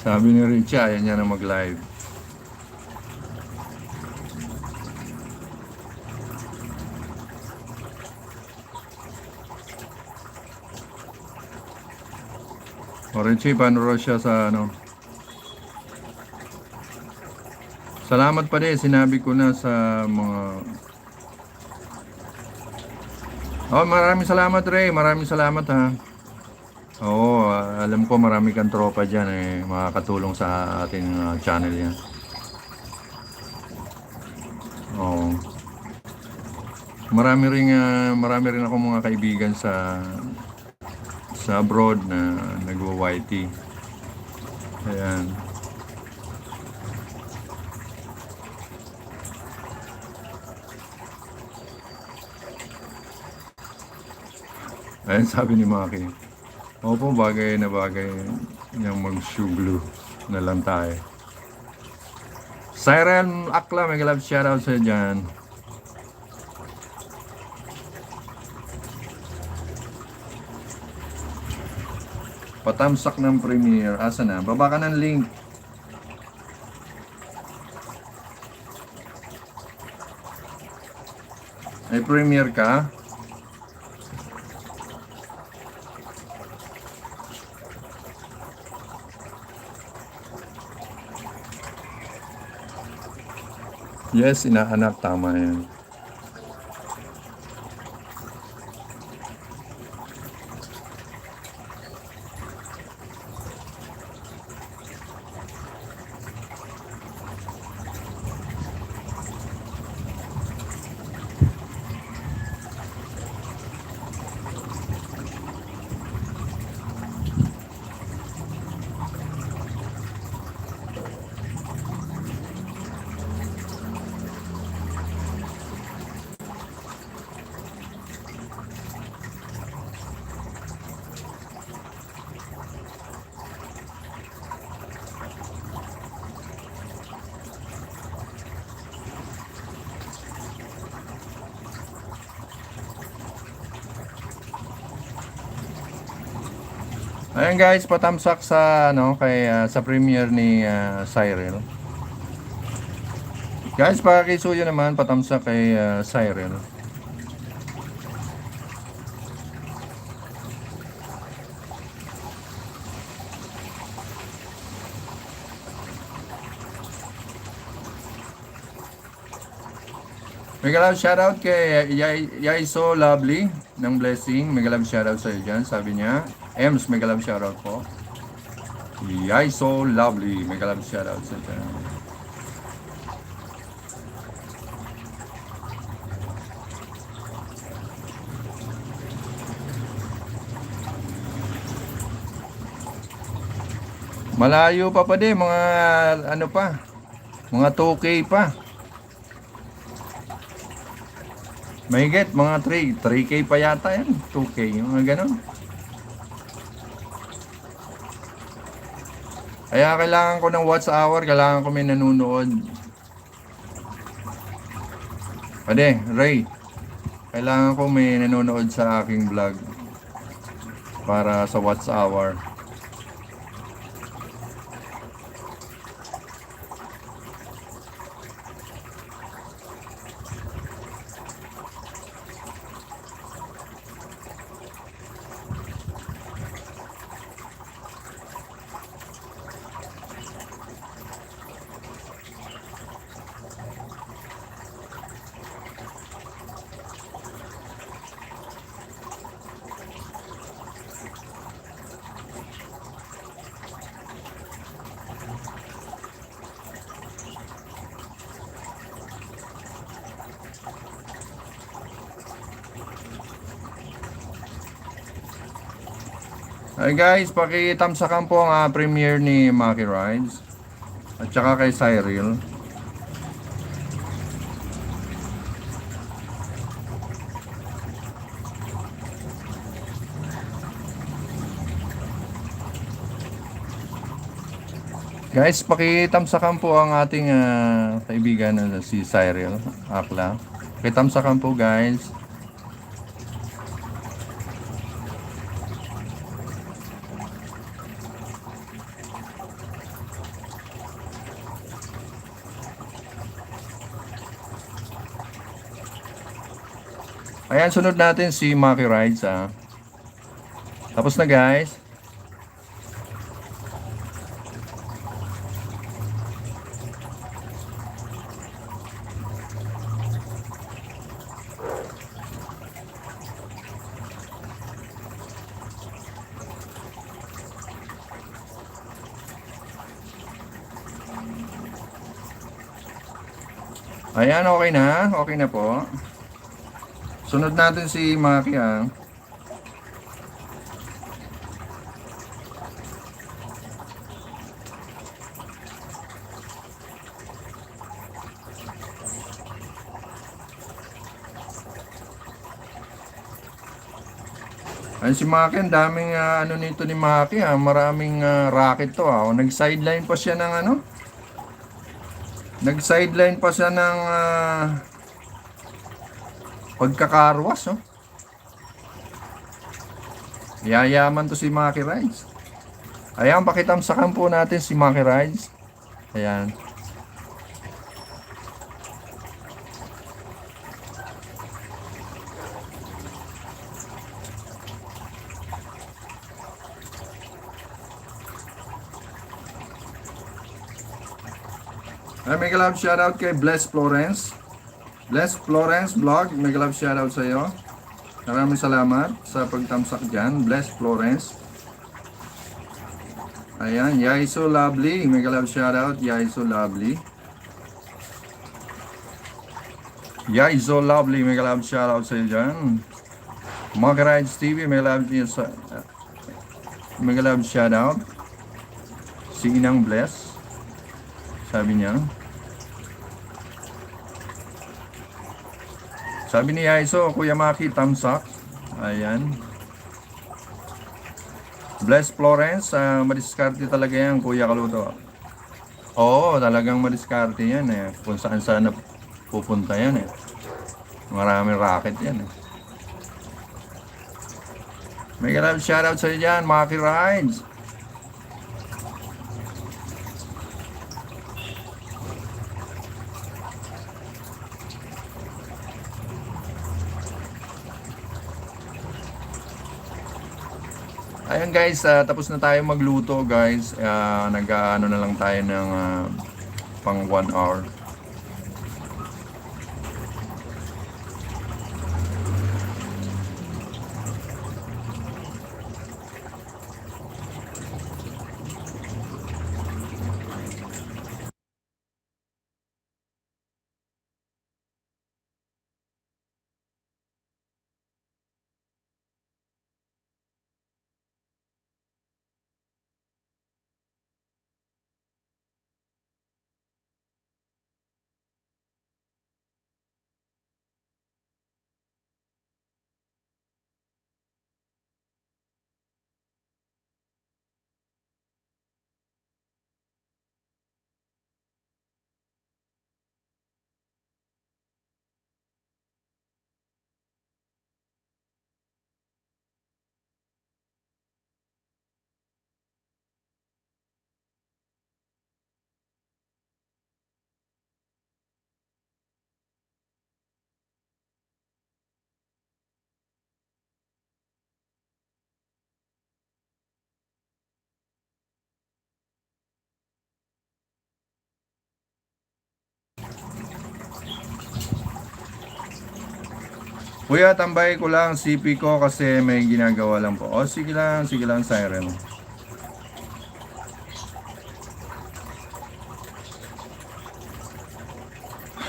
Sabi ni Richie, ayaw niya na mag-live. O Richie, paano raw siya sa ano? Salamat pa din, sinabi ko na sa mga... maraming salamat, Ray. Maraming salamat, ha. Oo, alam ko marami kang tropa dyan makakatulong sa ating channel yan. Oo. Marami rin ako mga kaibigan sa abroad na nagwa-YT. Ayan. Ayan sabi ni Maki. Opo, bagay na bagay yung mag-shoe glue na lang tayo. Siren Akla, may love shoutout sa dyan. Patamsak ng premiere. Asa na? Baba ka ng link. May premiere ka? Yes, inaanak. Tama yan. Ayan guys, patamsak sa kay sa premiere ni Cyril. Guys, pakisuyo naman patamsak kay Cyril. Mega love shoutout kay Yay So Lovely ng Blessing. Mega love shoutout sa iyo dyan, sabi niya. Ems, mega love shoutout po. Yay So Lovely, mega love shoutout sa dyan. Malayo pa din, mga ano pa, mga 2K pa. Mahigit, mga 3K pa yata yan, 2K, mga ganon. Kaya kailangan ko ng watch hour, kailangan ko may nanonood. Pwede, Ray, kailangan ko may nanonood sa aking vlog para sa watch hour. Hi guys, pakitamsakan po ang premiere ni Maki Rides at saka kay Cyril. Guys, pakitamsakan po ang ating kaibigan na si Cyril Akla. Pakitamsakan po guys. Ayan, sunod natin si Maki Rides Tapos na guys. Ayan, okay na. Okay na po. Sunod natin si Maki Ayan si Maki, ang daming ano nito ni Maki maraming racket to Nag-sideline pa siya ng Nag-sideline pa siya ng pagkakarwas Yayaman to si Maki Rides. Ayan, pakitamsakan po natin si Maki Rides. Ayan. Ay, mega love shoutout kay Bless Florence. Bless Florence Vlog, mega love shoutout sa iyo. Maraming salamat sa pagtamsak dyan. Bless Florence. Ayan, Yay So Lovely, mega love shoutout. Yay So Lovely. Yay So Lovely, mega love shoutout sa iyo dyan. Maki Rides TV, mega love shoutout. Si Inang Bless. Sabi niya. Sabi ni Yaiso, Kuya Maki, thumbs up. Ayan. Bless Florence, madiskarte talaga yan, Kuya Kaluto. Oo, talagang madiskarte yan eh. Kung saan saan pupunta yan eh. Maraming racket yan eh. Mega love shoutout sa iyo dyan, Maki Rides. Ayun guys, tapos na tayo magluto guys. Nag-ano na lang tayo ng pang 1 hour. Kuya, tambay ko lang CP ko kasi may ginagawa lang po. O, sige lang, siren.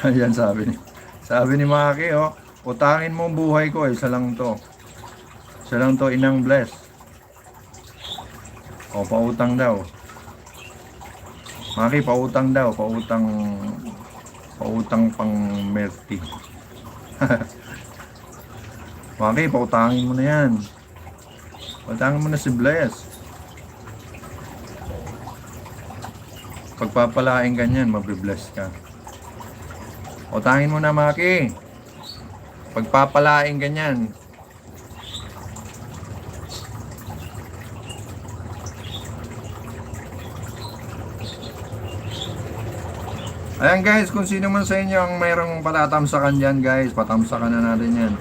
Ayan sabi ni Maki, oh, utangin mo ang buhay ko, isa lang to. Isa lang to, Inang Bless. O, pautang daw. Maki, pautang daw, pautang pang merti. Maki, pautangin mo na yan. Pautangin mo na si Bless. Pagpapalain ka niyan, mabibless ka. Pautangin mo na, Maki. Pagpapalain ka niyan. Ayan guys, kung sino man sa inyo ang mayroong patatamsakan dyan guys, patamsakan na natin yan.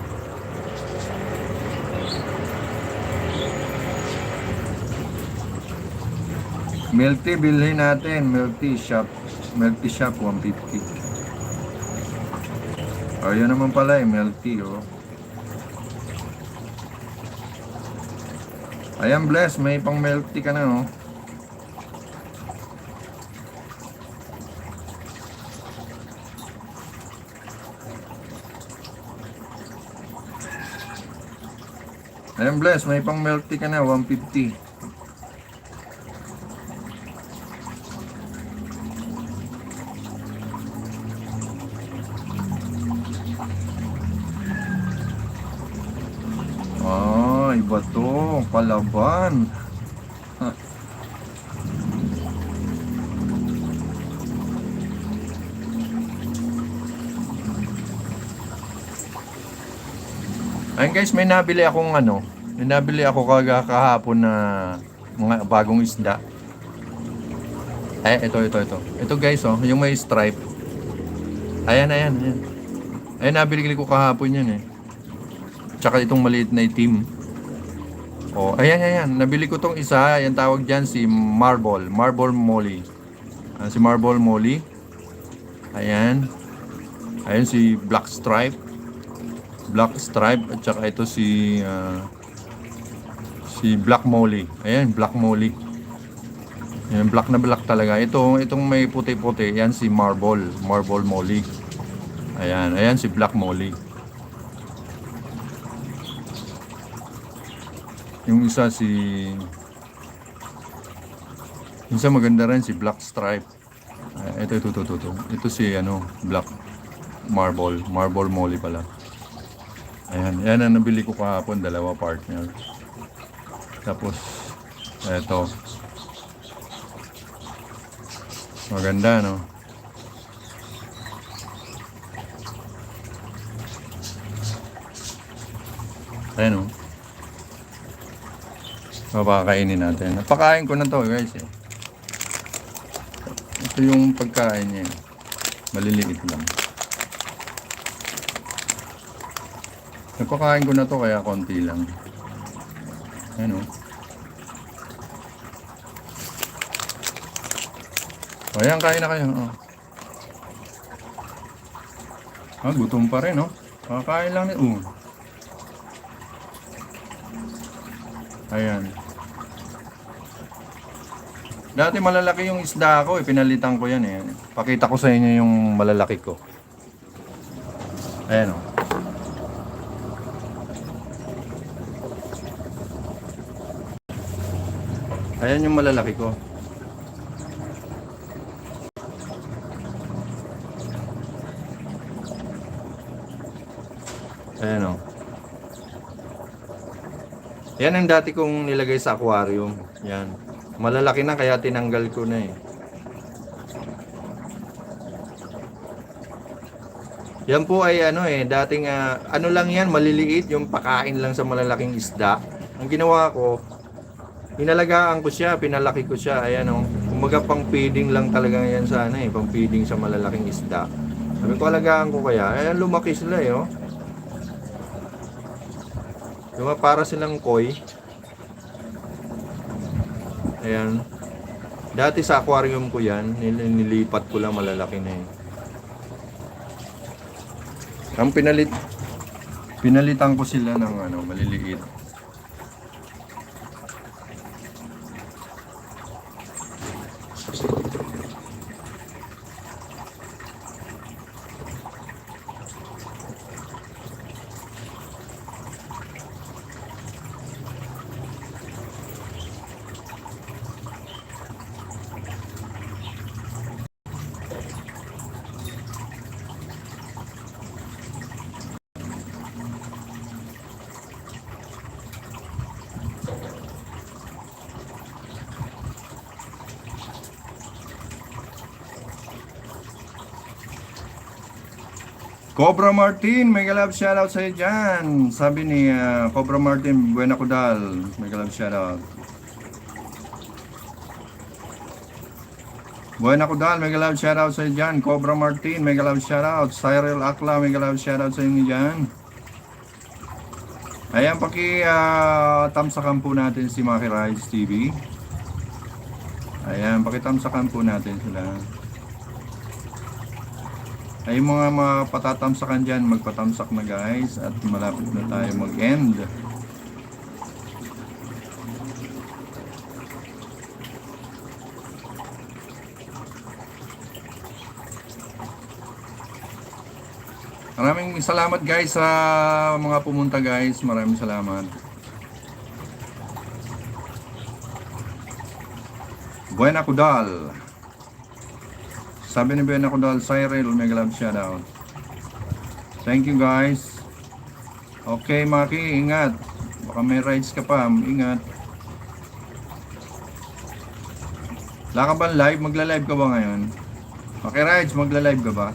Milk tea, bilhin natin. Milk tea shop 150. O, yun naman pala eh, milk tea, oh. Ayan, Bless, may pang milk tea ka na, oh. Ayan, Bless, may pang milk tea ka na, 150. Iba to, palaban. Ayun guys, may nabili ako kahapon na mga bagong isda. Ito. Ito guys, oh, yung may stripe. Ayan. Ayan, nabili ko kahapon yan eh. Tsaka itong maliit na itim. Oh, ayan. Nabili ko tong isa. Yan tawag dyan si Marble Molly. Si Marble Molly. Ayan. Ayan si Black Stripe. At saka ito si Black Molly. Ayan, Black Molly. Yan, black na black talaga. Itong may puti-puti, yan si Marble Molly. Ayan si Black Molly. Yung isa maganda rin si Black Stripe. Ito. Ito si Black Marble Molly pala. Yan ang nabili ko kahapon, dalawa partner. Tapos ito. Maganda, no? Ayan, oh. Mapakainin natin. Napakain ko na to, guys. Eh. Ito yung pagkain niya. Maliliit lang. Napakain ko na to kaya konti lang. Ayan, oh. Ayan, kain na kayo. Oh. Gutom pa rin, no? Kakain lang ni Ayan. Dati malalaki yung isda ko, pinalitan ko yan eh. Pakita ko sa inyo yung malalaki ko. Ayan, oh. Ayan yung malalaki ko. Ayan, oh. Yan ang dati kong nilagay sa aquarium. Yan. Malalaki na kaya tinanggal ko na eh. Yan po ay dating lang yan, maliliit, yung pakain lang sa malalaking isda. Ang ginawa ko, inalagaan ko siya, pinalaki ko siya. Ayan, oh. Kumaga pang feeding lang talaga yan sa pang feeding sa malalaking isda. Sabi ko, alagaan ko kaya. Ayan, lumaki sila eh, oh. Diba, para silang koi. Ayan. Dati sa aquarium ko yan, nilipat ko lang, malalaki na eh. Ang pinalitan ko sila ng maliliit. Cobra Martin, mega love shoutout sa iyo dyan. Sabi ni Cobra Martin, Buena Kudal, mega love shoutout. Buena Kudal, mega love shoutout sa iyo dyan. Cobra Martin, mega love shoutout. Cyril Akla, mega love shoutout sa inyo dyan. Ayan, tamsakan po natin si Maki Rides TV. Ayan, pakitamsakan po natin sila. Ay mga patatamsakan dyan, magpatamsak na guys. At malapit na tayo mag-end. Maraming salamat guys sa mga pumunta guys. Maraming salamat. Buena Kudal. Sabi ni Buena Kudal, Cyril, mega love shoutout. Thank you guys. Okay Maki, ingat. Baka may rides ka pa, ingat. Wala ka ba live? Magla-live ka ba ngayon? Maki Rides, magla-live ka ba?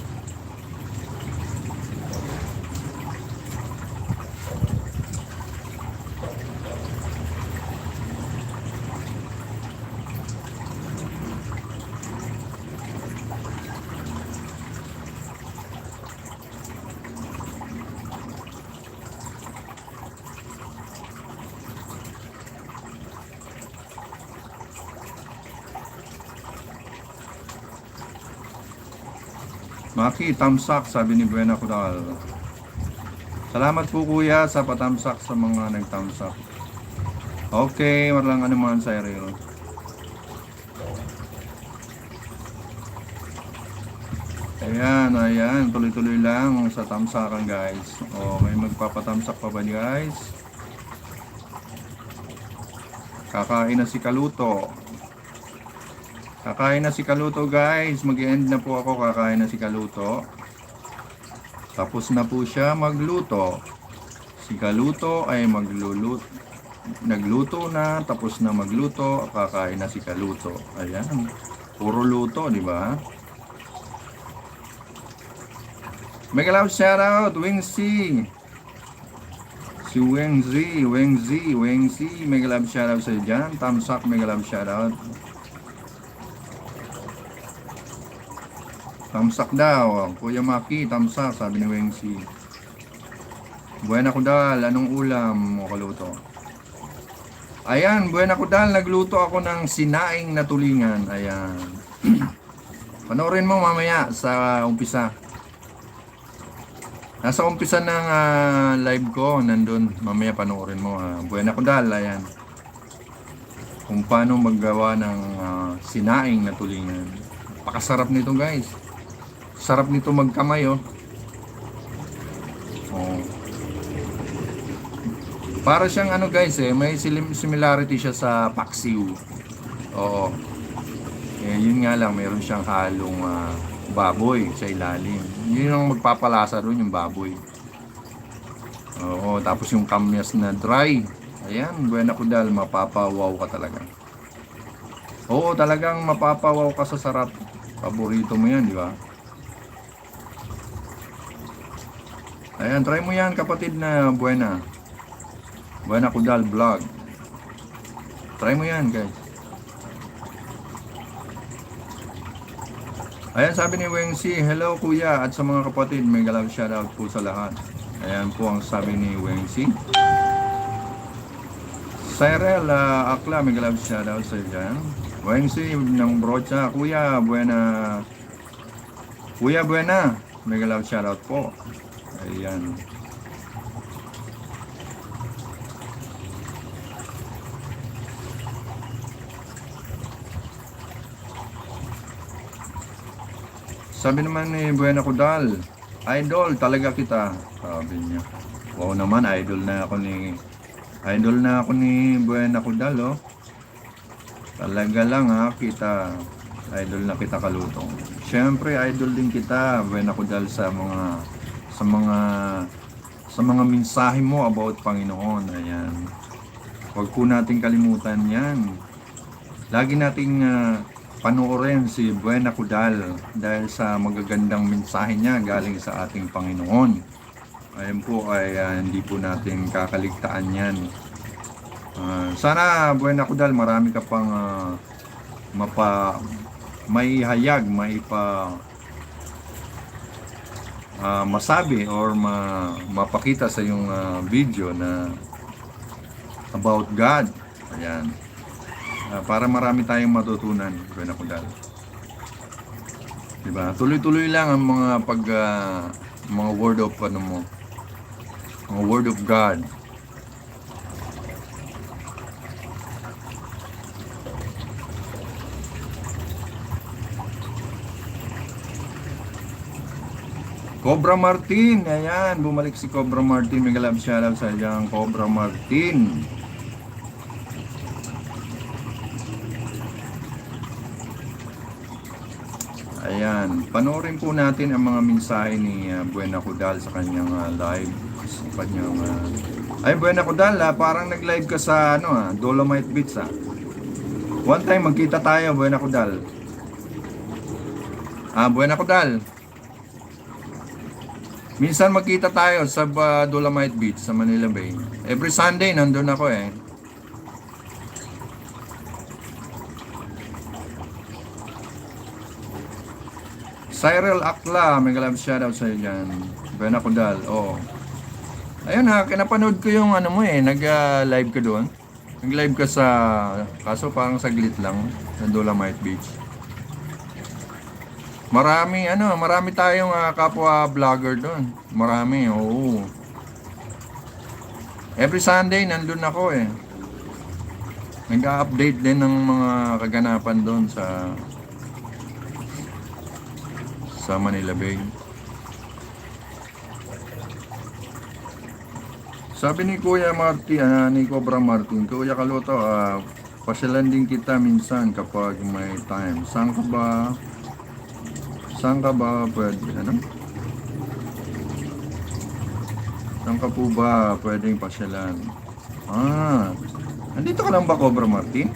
Maki, tamsak, sabi ni Buena Kudal. Salamat po kuya sa patamsak sa mga nagtamsak. Okay, walang anuman sa Cyril. Ayan, tuloy-tuloy lang sa tamsakan guys. O, may magpapatamsak pa ba guys? Kakain na si Kaluto. Kakain na si Kaluto guys. Mag-end na po ako, kakain na si Kaluto. Tapos na po siya magluto. Si Kaluto ay nagluto na, tapos na magluto, kakain na si Kaluto. Ayan, puro luto, di ba? Mega love shoutout, Wengzi. Si Wengzi. Mega love shoutout sa dyan. Thumbs up, mega love shoutout. Thumbs up daw. Kuya Maki, thumbs up, sabi ni Wengzi. Buena Kudal, anong ulam mo kaluto? Ayan, Buena Kudal, nagluto ako ng sinaing na tulingan. Ayan. Panoorin mo mamaya sa umpisa. Nasa umpisa ng live ko, nandun, mamaya panoorin mo. Buena Kudal, ayan. Kung paano maggawa ng sinaing na tulingan. Pakasarap nito guys. Sarap nito magkamay oh. Oh. Para siyang ano guys may similarity siya sa paksiw. Oo. Yun nga lang, mayroon siyang halong baboy sa ilalim. Yun ang magpapalasa doon, yung baboy. Oo, tapos yung kamyas na dry. Ayan, Buena Kudal, mapapawaw ka talaga. Oo, talagang mapapawaw ka sa sarap. Paborito mo yan, di ba? Ayan, try mo yan kapatid na Buena Kudal vlog. Try mo yan guys. Ayan, sabi ni Wengzi, hello kuya at sa mga kapatid, mega love shoutout po sa lahat. Ayan po ang sabi ni Wengzi. Cyril Akla, mega love shoutout sa dyan. Wengzi ng brocha, kuya Buena, mega love shoutout po. Ayan. Sabi naman ni Buena Kudal, idol talaga kita. Sabi niya. Wow naman, idol na ako ni Buena Kudal oh. Talaga lang kita. Idol na kita kalutong. Siyempre idol din kita Buena Kudal sa mga mensahe mo about Panginoon. Ayan. Huwag po nating kalimutan 'yan. Lagi nating panoorin si Buena Kudal dahil sa magagandang mensahe niya galing sa ating Panginoon. Ayun po ay hindi po natin kakaligtaan yan. Sana Buena Kudal, marami ka pang maihayag, masabi or mapakita sa yung video na about God. Ayan. Para marami tayong matutunan, Buena Kudal. Diba? Tuloy-tuloy lang ang mga mga word of mga word of God. Cobra Martin, ayan, bumalik si Cobra Martin. Mega love shoutout sa diyang Cobra Martin. Ayan, panoorin po natin ang mga mensahe ni Buena Kudal sa kanyang live. Sa kanyang ay Buena Kudal, parang nag-live ka sa Dolomite Beach One time magkita tayo, Buena Kudal. Buena Kudal. Minsan magkita tayo sa Dolomite Beach sa Manila Bay. Every Sunday nandun ako eh. Cyril Akla, mega love shoutout sa iyo dyan. Buena Kudal, oo. Ayun kinapanood ko yung nag-live ka doon. Nag-live ka kaso parang saglit lang, sa Dolomite Beach. Marami tayong kapwa vlogger doon. Marami, oo. Every Sunday nandun ako eh. Nag-update din ng mga kaganapan doon sa Manila Bay. Sabi ni Kuya Martin, ni Cobra Martin, Kuya Kaluto, pasyalan din kita minsan kapag may time. Saan ka ba? Saan ka ba pwede, ano? Saan ka po ba pwedeng pasyalan? Nandito ka lang ba, Cobra Martin?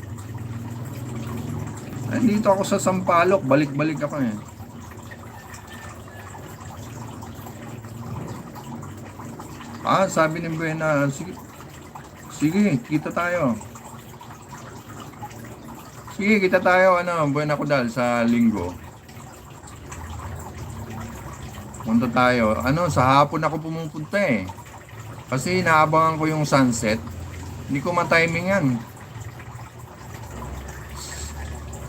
Nandito ako sa Sampaloc, balik-balik ako eh. Sabi ni Buena, sige, kita tayo. Sige, kita tayo, Buena Kudal sa linggo. Punta tayo. Sa hapon ako pumupunta eh. Kasi naabangan ko yung sunset. Hindi ko ma-timingan.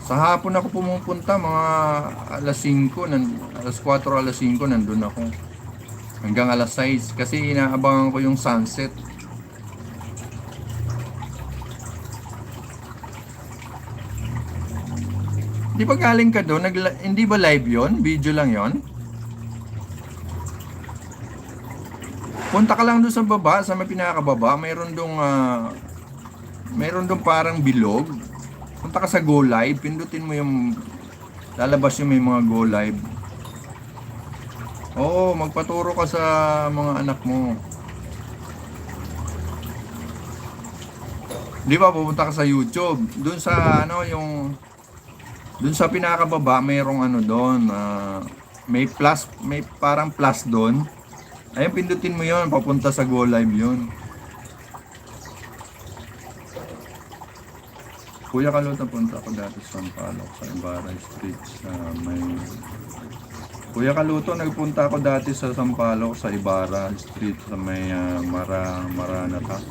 Sa hapon ako pumupunta, mga alas 5, alas 4, alas 5, nandun ako. Hanggang alas 6 kasi inaabangan ko yung sunset. Di ba galing ka doon? Hindi ba live yon? Video lang yon? Punta ka lang doon sa baba, sa may pinakababa, mayroon dong parang bilog. Punta ka sa Go Live, pindutin mo yung lalabas yung may mga Go Live. Oo, magpaturo ka sa mga anak mo. Di ba pupunta ka sa YouTube, doon sa doon sa pinakababa, mayroong doon, may plus, may parang plus doon. Ayun, pindutin mo yon, papunta sa Go Live yon. Kuya Kaluto, punta ako dati sa Sampaloc, sa Ibarra Street, sa may... Kuya Kaluto, nagpunta ako dati sa Sampaloc, sa Ibarra Street, sa may Maranata.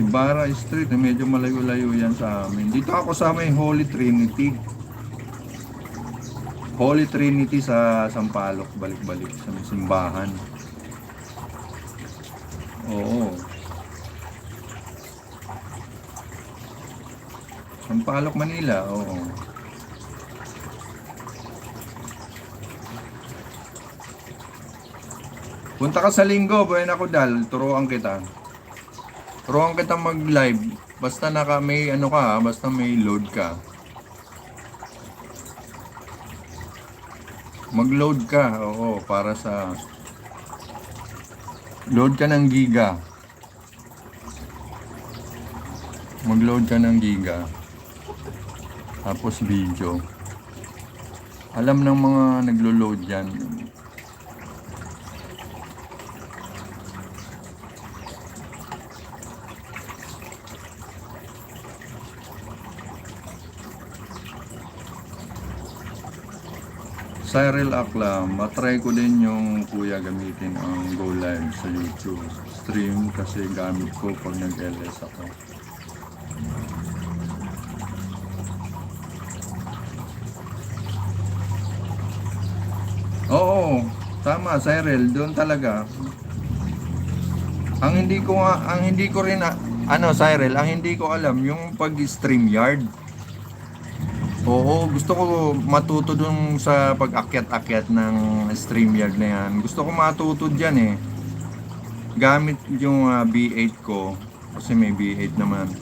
Ibarra Street, medyo malayo-layo yan sa amin. Dito ako sa may Holy Trinity. Holy Trinity sa Sampaloc, balik-balik sa may simbahan. Oo. Sampaloc, Manila, oo. Punta ka sa linggo, Buena Kudal, turuan kita. Turuan kita mag-live. Basta may basta may load ka. Mag-load ka, oo, para sa... Load ka ng giga. Mag-load ka ng giga. Tapos video. Alam ng mga naglo-load dyan. Cyril Aklam, matry ko din yung kuya gamitin ang Go Live sa YouTube stream kasi gamit ko pag nag-LS ako. Oo, tama Cyril, doon talaga. Ang hindi ko alam yung pag-stream yard. Oo, gusto ko matuto dun sa pag-akyat-akyat ng StreamYard na yan. Gusto ko matuto dyan eh. Gamit yung B8 ko. Kasi may B8 naman.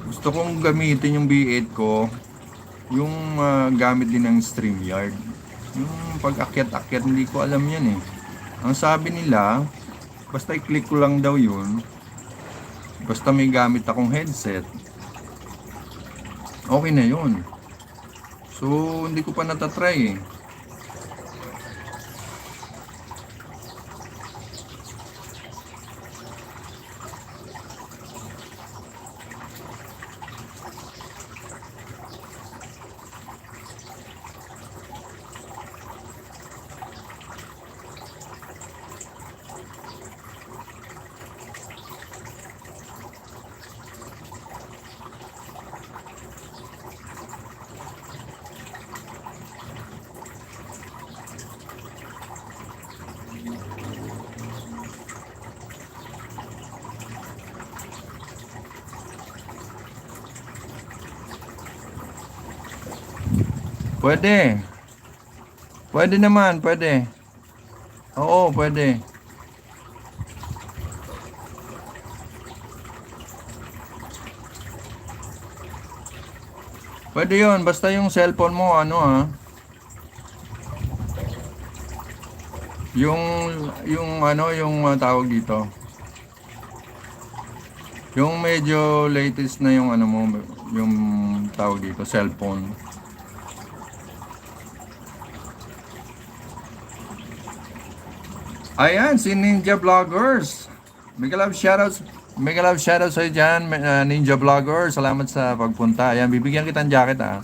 Gusto kong gamitin yung B8 ko. Yung gamit din ng StreamYard. Yung pag-akyat-akyat, hindi ko alam yan eh. Ang sabi nila, basta i-click ko lang daw yun. Basta may gamit akong headset. Okay na yun. So, hindi ko pa natatry eh. Pwede. Pwede naman, pwede. Oo, pwede. Pwede yun, basta yung cellphone mo, ano ha, yung, yung tawag dito, yung medyo latest na yung ano mo, yung tawag dito, cellphone. Ayan, si Ninja Vloggers. Mega love shoutouts sa'yo dyan, Ninja Vlogger. Salamat sa pagpunta. Ayan, bibigyan kitang jacket ah.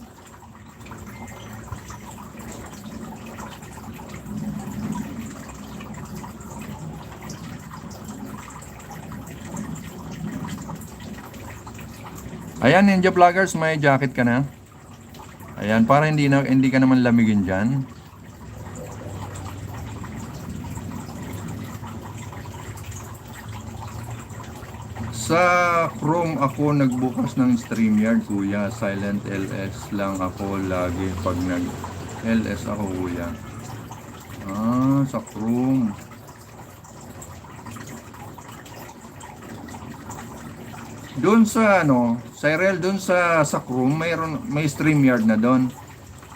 Ayan, Ninja Vloggers, may jacket ka na. Ayan, para hindi ka naman lamigin dyan. Sa Chrome ako nagbukas ng StreamYard, kuya. Silent LS lang ako lagi pag nag-LS ako, kuya. Ah, sa Chrome. Doon sa Cyril, doon sa Chrome, may StreamYard na doon.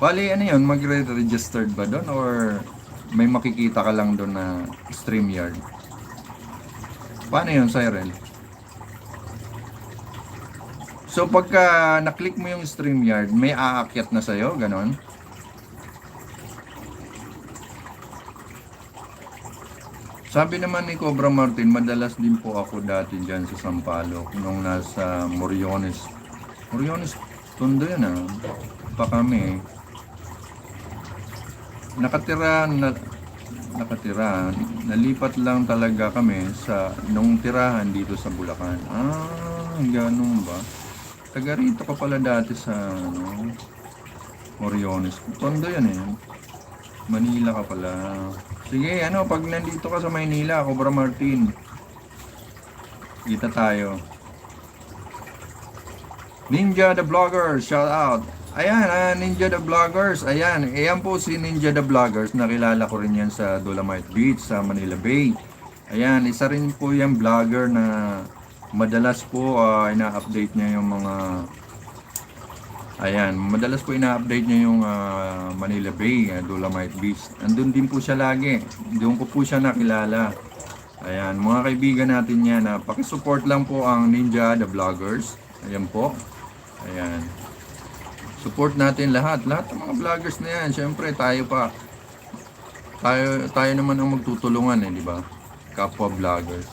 Bali, ano yun, magre-registered ba doon or may makikita ka lang doon na StreamYard? Paano yun, Cyril? So pagka na-click mo yung StreamYard, may aakyat na sa'yo, ganon? Sabi naman ni Cobra Martin, madalas din po ako dati dyan sa Sampaloc nung nasa Moriones. Moriones, Tondo yan ah. Pa kami. Nakatira, nalipat lang talaga kami nung tirahan dito sa Bulacan. Ah, ganun ba? Taga rito ka pala dati sa Moriones. Tondo yan eh. Manila ka pala. Sige, pag nandito ka sa Maynila, Cobra Martin, kita tayo. Ninja the Vloggers, shout out. Ayan, Ninja the Vloggers. Ayan po si Ninja the Vloggers. Nakilala ko rin yan sa Dolomite Beach, sa Manila Bay. Ayan, isa rin po yung vlogger na madalas po ina-update niya yung mga madalas po ina-update niya yung Manila Bay, Dolomite Beach. Andun din po siya lagi. Doon ko po siya nakilala. Ayan, mga kaibigan natin yan. Paki-support lang po ang Ninja the Vloggers. Ayan po. Ayan. Support natin lahat ng mga vloggers na yan. Siyempre, tayo naman ang magtutulungan di ba? Kapwa vloggers.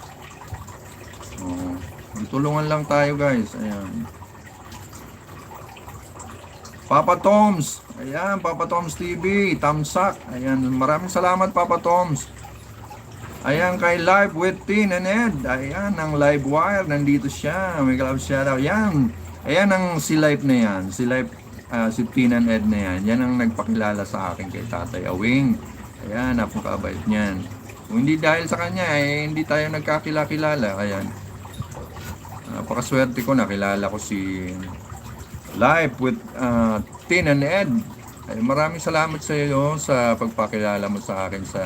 Tulungan lang tayo guys. Ayan. Papa Toms. Ayan, Papa Toms TV. Tamsak. Ayan, maraming salamat Papa Toms. Ayan, kay Live with Tin and Ed. Ayan, ang Live Wire. Nandito siya. May love shoutout. Ayan. Ayan ang si Live na yan. Si Live, si Tin and Ed na yan. Yan ang nagpakilala sa akin kay Tatay Awing. Ayan, napakabait niyan. Kung hindi dahil sa kanya, hindi tayo nagkakilala. Ayan. Napakaswerte ko, nakilala ko si Live with Tin and Ed. Ay, maraming salamat sa iyo sa pagpakilala mo sa akin sa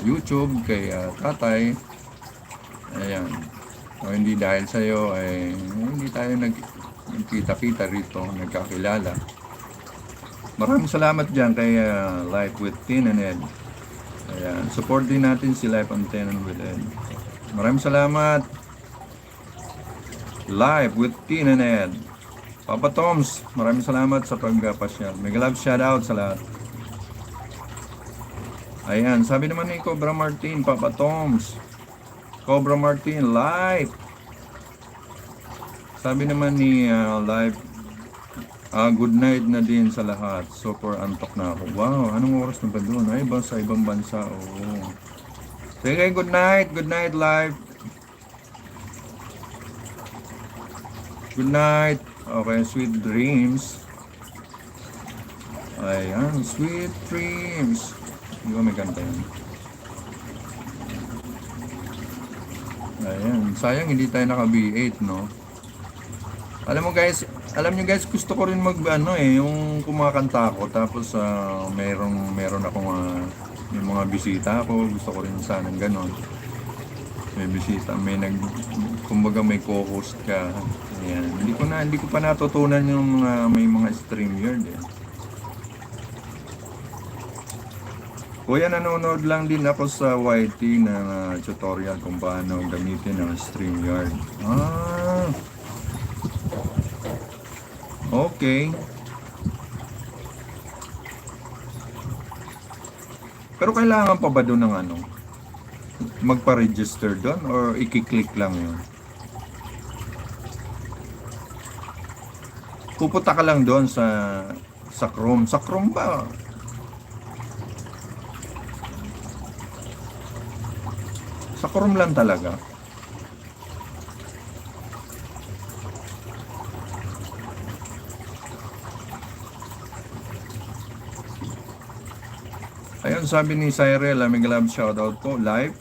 YouTube kay Tatay. Ayan. Hindi dahil sa iyo ay hindi tayo nagkita-kita rito, nagkakilala. Maraming salamat diyan kay Live with Tin and Ed. Ayan, support din natin si Live on Tin and with Ed. Maraming salamat. Live with Tin and Ed. Papa Toms, maraming salamat sa pagpasyal. Mega love shoutout sa lahat. Ayan, sabi naman ni Cobra Martin, Papa Toms. Cobra Martin, live. Sabi naman ni Live, good night na din sa lahat. Super antok na ako. Wow, anong oras na ba doon? Ay, sa ibang bansa. Oo. Sige, good night. Good night, Live. Good night. Okay, sweet dreams. Ayan, sweet dreams. Hindi ko may kanta yan. Ayan, sayang hindi tayo naka B8, no? Alam mo guys, Alam niyo guys, gusto ko rin yung kumakanta ako tapos meron akong may mga bisita ako, gusto ko rin sanang ganon. May bisita, kumbaga may co-host ka. Ayan. Hindi ko pa natutunan yung may mga stream yard eh. Kuya, nanonood lang din ako sa YT ng tutorial kung paano gamitin ang StreamYard. Okay. Pero kailangan pa ba doon ng magpa-register doon or i-click lang yun? Pupunta ka lang doon sa Chrome. Sa Chrome ba? Sa Chrome lang talaga. Ayun, sabi ni Cyril, may love shoutout po, live.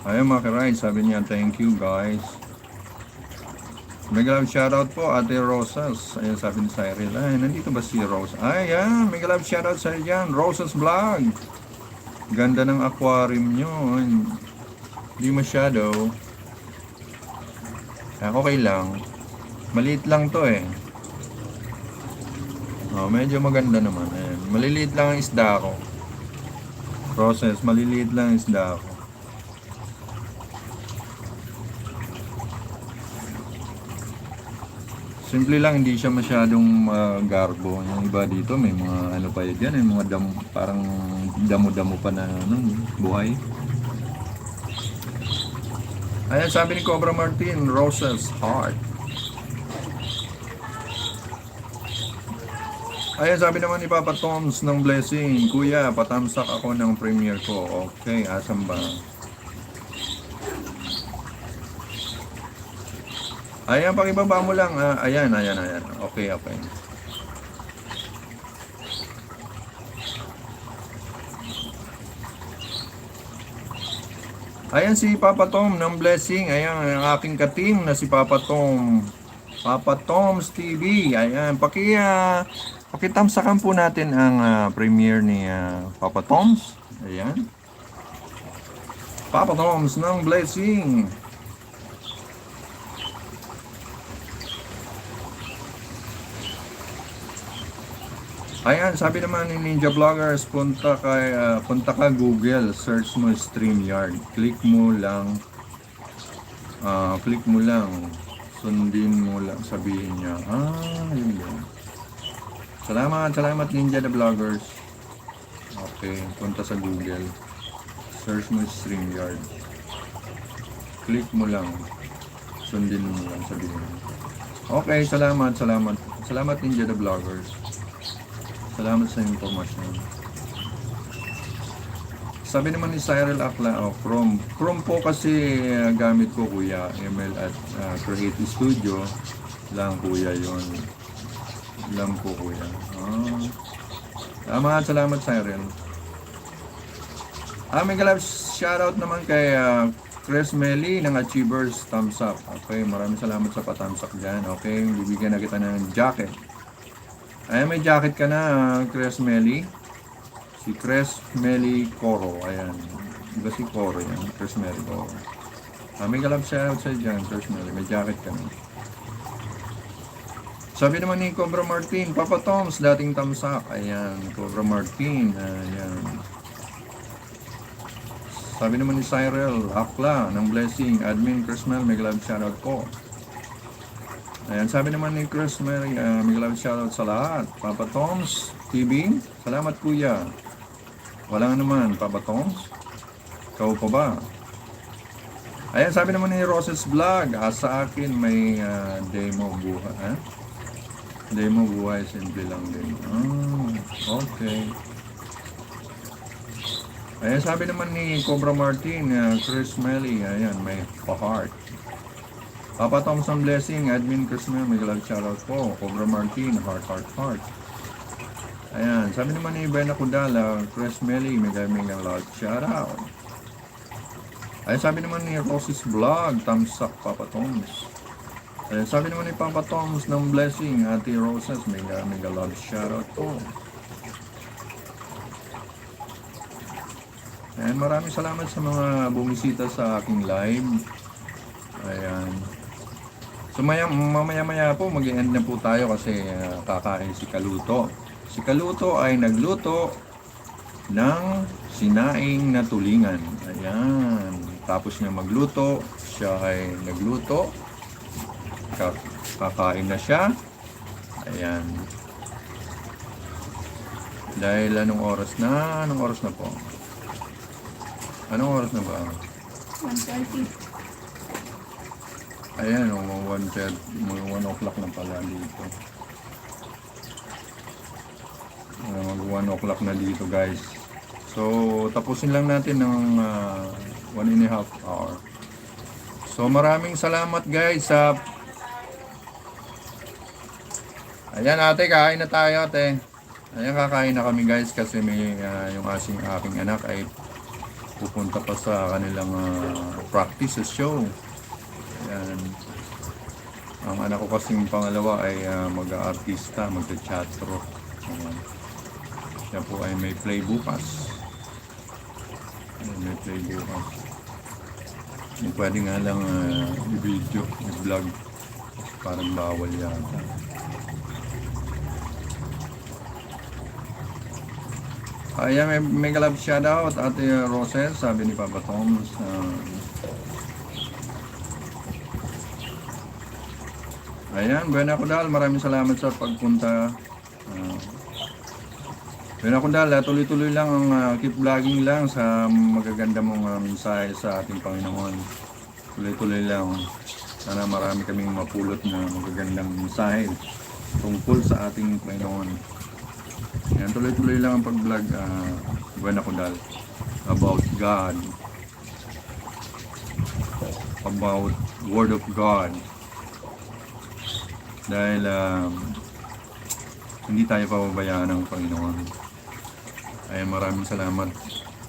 Ayun mga ka-ride, sabi niya, thank you guys. Mega love shoutout po, Ate Rosas. Ayun, sabi ni Cyril, ay, nandito ba si Rose? Ay, yan, mega love shoutout sa dyan, Rosas Vlog. Ganda ng aquarium nyo. Hindi masyado. Okay lang. Maliit lang to eh. Medyo maganda naman. Ayan. Maliliit lang ang isda ko. Process, maliliit lang ang isda ko. Simple lang, hindi siya masyadong garbo. Yung iba dito, may mga pa yan, may mga parang damo-damo pa na buhay. Ayan, sabi ni Cobra Martin, Rosa's Heart. Ayan, sabi naman ni Papa Toms ng Blessing, Kuya, patamsak ako ng premiere ko. Okay, asan ba? Ayan, pakibaba mo lang. Ayan. Okay. Ayan si Papa Tom ng Blessing. Ayan, ang aking ka-team na si Papa Tom. Papa Tom's TV. Ayan, pakitamsakan po natin ang premiere ni Papa Tom's. Ayan. Papa Tom's ng Blessing. Ayan, sabi naman ni Ninja Vloggers, punta ka Google, search mo StreamYard. Click mo lang, sundin mo lang, sabihin niya. Yun. Salamat Ninja the Vloggers. Okay, punta sa Google, search mo StreamYard. Click mo lang, sundin mo lang, sabihin niya. Okay, salamat Ninja the Vloggers. Salamat sa informasyon. Sabi naman ni Cyril Akla, Chrome. Chrome po kasi gamit ko kuya, ML at Creative Studio lang kuya yon. Lang po kuya. Salamat Cyril. May galap shoutout naman kay Chris Melly ng Achievers, thumbs up. Okay, maraming salamat sa pa-thumbs up dyan. Okay, bibigyan na kita ng jacket. Ayan, may jacket ka na, Chris Melly. Si Chris Melly Coro. Ayan. Iba si Coro yan. Chris Melly Coro. May galap shoutout sa dyan, Chris Melly. May jacket ka na. Sabi naman ni Cobra Martin, Papa Toms, dating tamsak. Ayan, Cobra Martin. Ayan. Sabi naman ni Cyril Akla ng Blessing, Admin Chris Melly, may galap shoutout po. Ayan, sabi naman ni Chris Mary, may love shoutout sa lahat. Papa Toms TV, salamat kuya. Wala naman, Papa Toms. Ikaw pa ba? Ayan, sabi naman ni Roses Vlog, sa akin may demo buhay. Demo buhay, simple lang din. Okay. Ayan, sabi naman ni Cobra Martin, Chris Melly, ayan, may pa-heart. Papa Thompson Blessing, Admin Chris Mel, may galap shoutout po. Cobra Martin, heart. Ayan, sabi naman ni Berna Kudala, Chris Melly, mega loud shoutout. Ayan, sabi naman ni Rosis Vlog, thumbs up, Papa Toms. Ayan, sabi naman ni Papa Toms ng blessing, Ate Roses, mega loud shoutout po. Ayan, maraming salamat sa mga bumisita sa aking live. Ayan. So mamaya po mag-end na po tayo kasi kakain si Kaluto. Si Kaluto ay nagluto ng sinaing na tulingan. Ayan. Tapos niya magluto, siya ay nagluto. Kakain na siya. Ayan. Dahil anong oras na? Anong oras na po? Anong oras na ba? 1:30. Ayan, 1 o'clock na pala dito. Mag 1 o'clock na dito guys. So, tapusin lang natin ng 1.5 hour. So, maraming salamat guys sa... Ayan ate, kain na tayo ate. Ayan, kakain na kami guys kasi may yung aking anak ay pupunta pa sa kanilang practice show. Ayan. Ang anak ko kasing pangalawa ay mag-aartista, mag-teatro. Siya po ay may play bukas. Ayan, may play bukas. Hindi pwede nga lang i-video, i-vlog. Parang bawal yata. Ayan, may love shoutout Ate Roses, sabi ni Papa Toms. Ayan, Buena Kudal, maraming salamat sa pagpunta. Buena Kudal, tuloy-tuloy lang ang keep vlogging lang sa magaganda mong mensahe sa ating Panginoon. Tuloy-tuloy lang. Sana marami kaming mapulot na magagandang mensahe tungkol sa ating Panginoon. Yan, tuloy-tuloy lang ang pag-vlog, Buena Kudal, about God, about Word of God. Dahil hindi tayo pababayaan ng Panginoon. Ay maraming salamat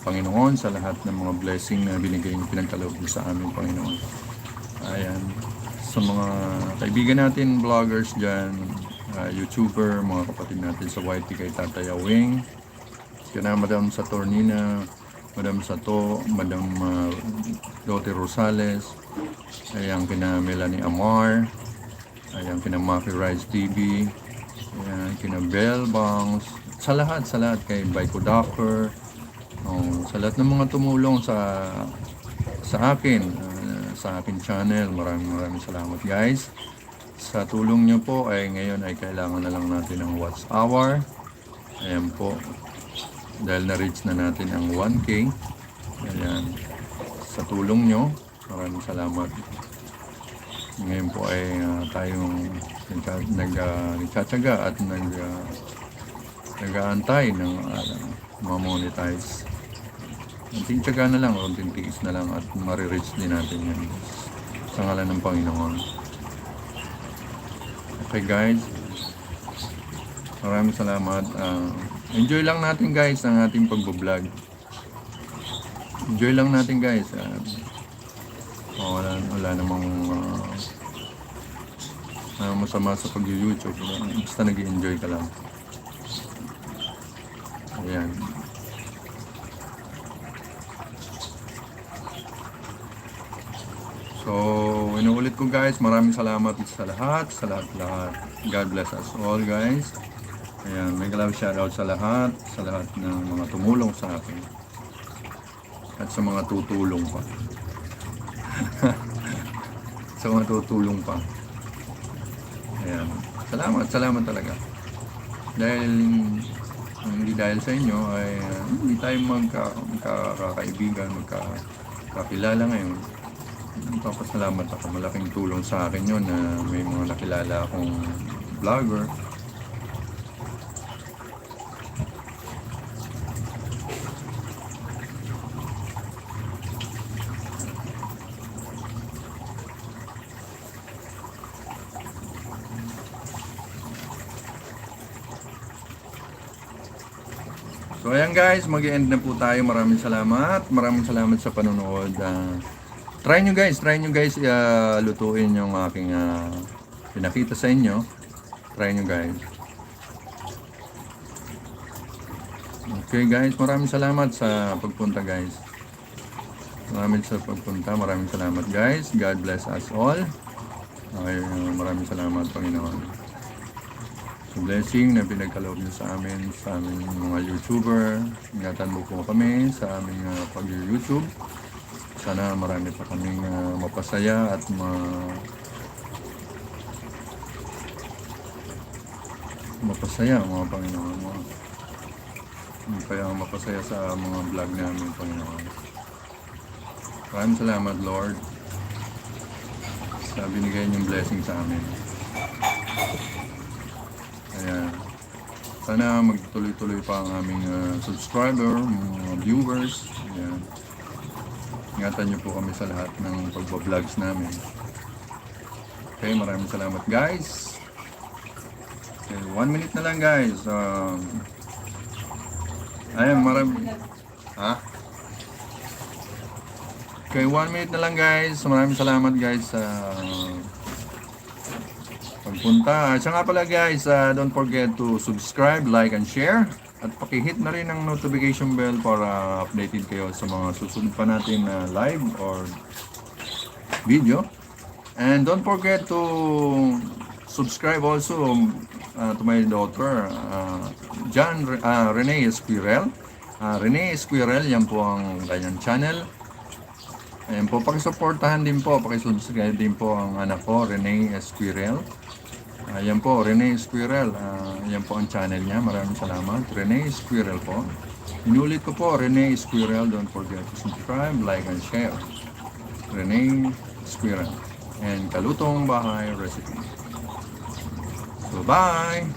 Panginoon sa lahat ng mga blessing na binigay ng pinagkaloob sa aming Panginoon. Ayan, sa mga kaibigan natin, vloggers dyan, YouTuber, mga kapatid natin sa YT kay Tatay Awing, kina Madam Saturnina, Madam Sato, Madam Dote Rosales, ayan kina Melanie Amar, ayan kina Maki Rise TV, ayan kina Bell Bangs, sa lahat kay Baiko Doctor, sa lahat ng mga tumulong sa akin, sa akin channel. Maraming salamat guys. Sa tulong nyo po ay ngayon ay kailangan na lang natin ng watch hour. Ayan po. Dahil na-reach na natin ang 1K. Ayan. Sa tulong nyo, maraming salamat. Ngayon po ay tayong nagtsatsaga at nag-aantay ng ma-monetize. Kunting tsaga na lang, kunting tiis na lang at marireach din natin yan sa ngalan ng Panginoon. Okay guys, maraming salamat. Enjoy lang natin guys ang ating pagbablog. Enjoy lang natin guys. Wala namang masama sa pag-YouTube. Basta nag-enjoy ka lang. Ayan. So, inuulit ko guys, maraming salamat sa lahat. God bless us all guys. Ayan, may love shoutout sa lahat ng mga tumulong sa akin. At sa mga tutulong pa. Sa mga tutulong pa. Ayan, salamat talaga. Dahil, hindi dahil sa inyo ay hindi tayo magkakaibigan, magkakilala ngayon. Papasalamat ako. Malaking tulong sa akin yun na may mga nakilala akong vlogger. So ayan guys, mag-end na po tayo. Maraming salamat. Maraming salamat sa panonood. Try nyo guys lutuin yung aking pinakita sa inyo. Try nyo guys. Okay guys, maraming salamat sa pagpunta guys. Maraming salamat guys. God bless us all. Okay, maraming salamat Panginoon. Sa blessing na pinagkaloob niyo sa aming mga YouTuber. Ingatan mo po kami sa aming pag-YouTube. Sana marami pa kaming mapasaya at mapasaya mga Panginoon mo. Kaya mapasaya sa mga vlog namin, Panginoon. Maraming salamat, Lord, sa binigay niyong blessing sa amin. Kaya sana magtuloy-tuloy pa ang aming subscriber, mga viewers. Ayan. Ingatan niyo po kami sa lahat ng pagbabloggs namin. Okay, maraming salamat guys. Okay, 1 minute na lang guys. Ayan, Okay, 1 minute na lang guys. Maraming salamat guys sa pagpunta. Siya nga pala guys, don't forget to subscribe, like, and share. At pakihit na rin ang notification bell para updated kayo sa mga susunod pa natin na live or video. And don't forget to subscribe also to my daughter, Renee Esquirel. Renee Esquirel, yan po ang kanyang channel. Ayan po, pakisuportahan din po, pakisubscribe din po ang anak ko, Renee Esquirel. Ayan po, Renee Esquirel. Ayan po ang channel niya. Maraming salamat. Renee Esquirel po. Inulit ko po, Renee Esquirel. Don't forget to subscribe, like, and share. Renee Esquirel. And Kalutong Bahay Recipe. So, bye!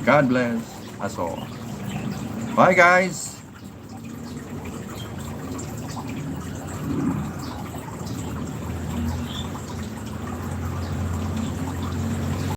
God bless us all. Bye, guys!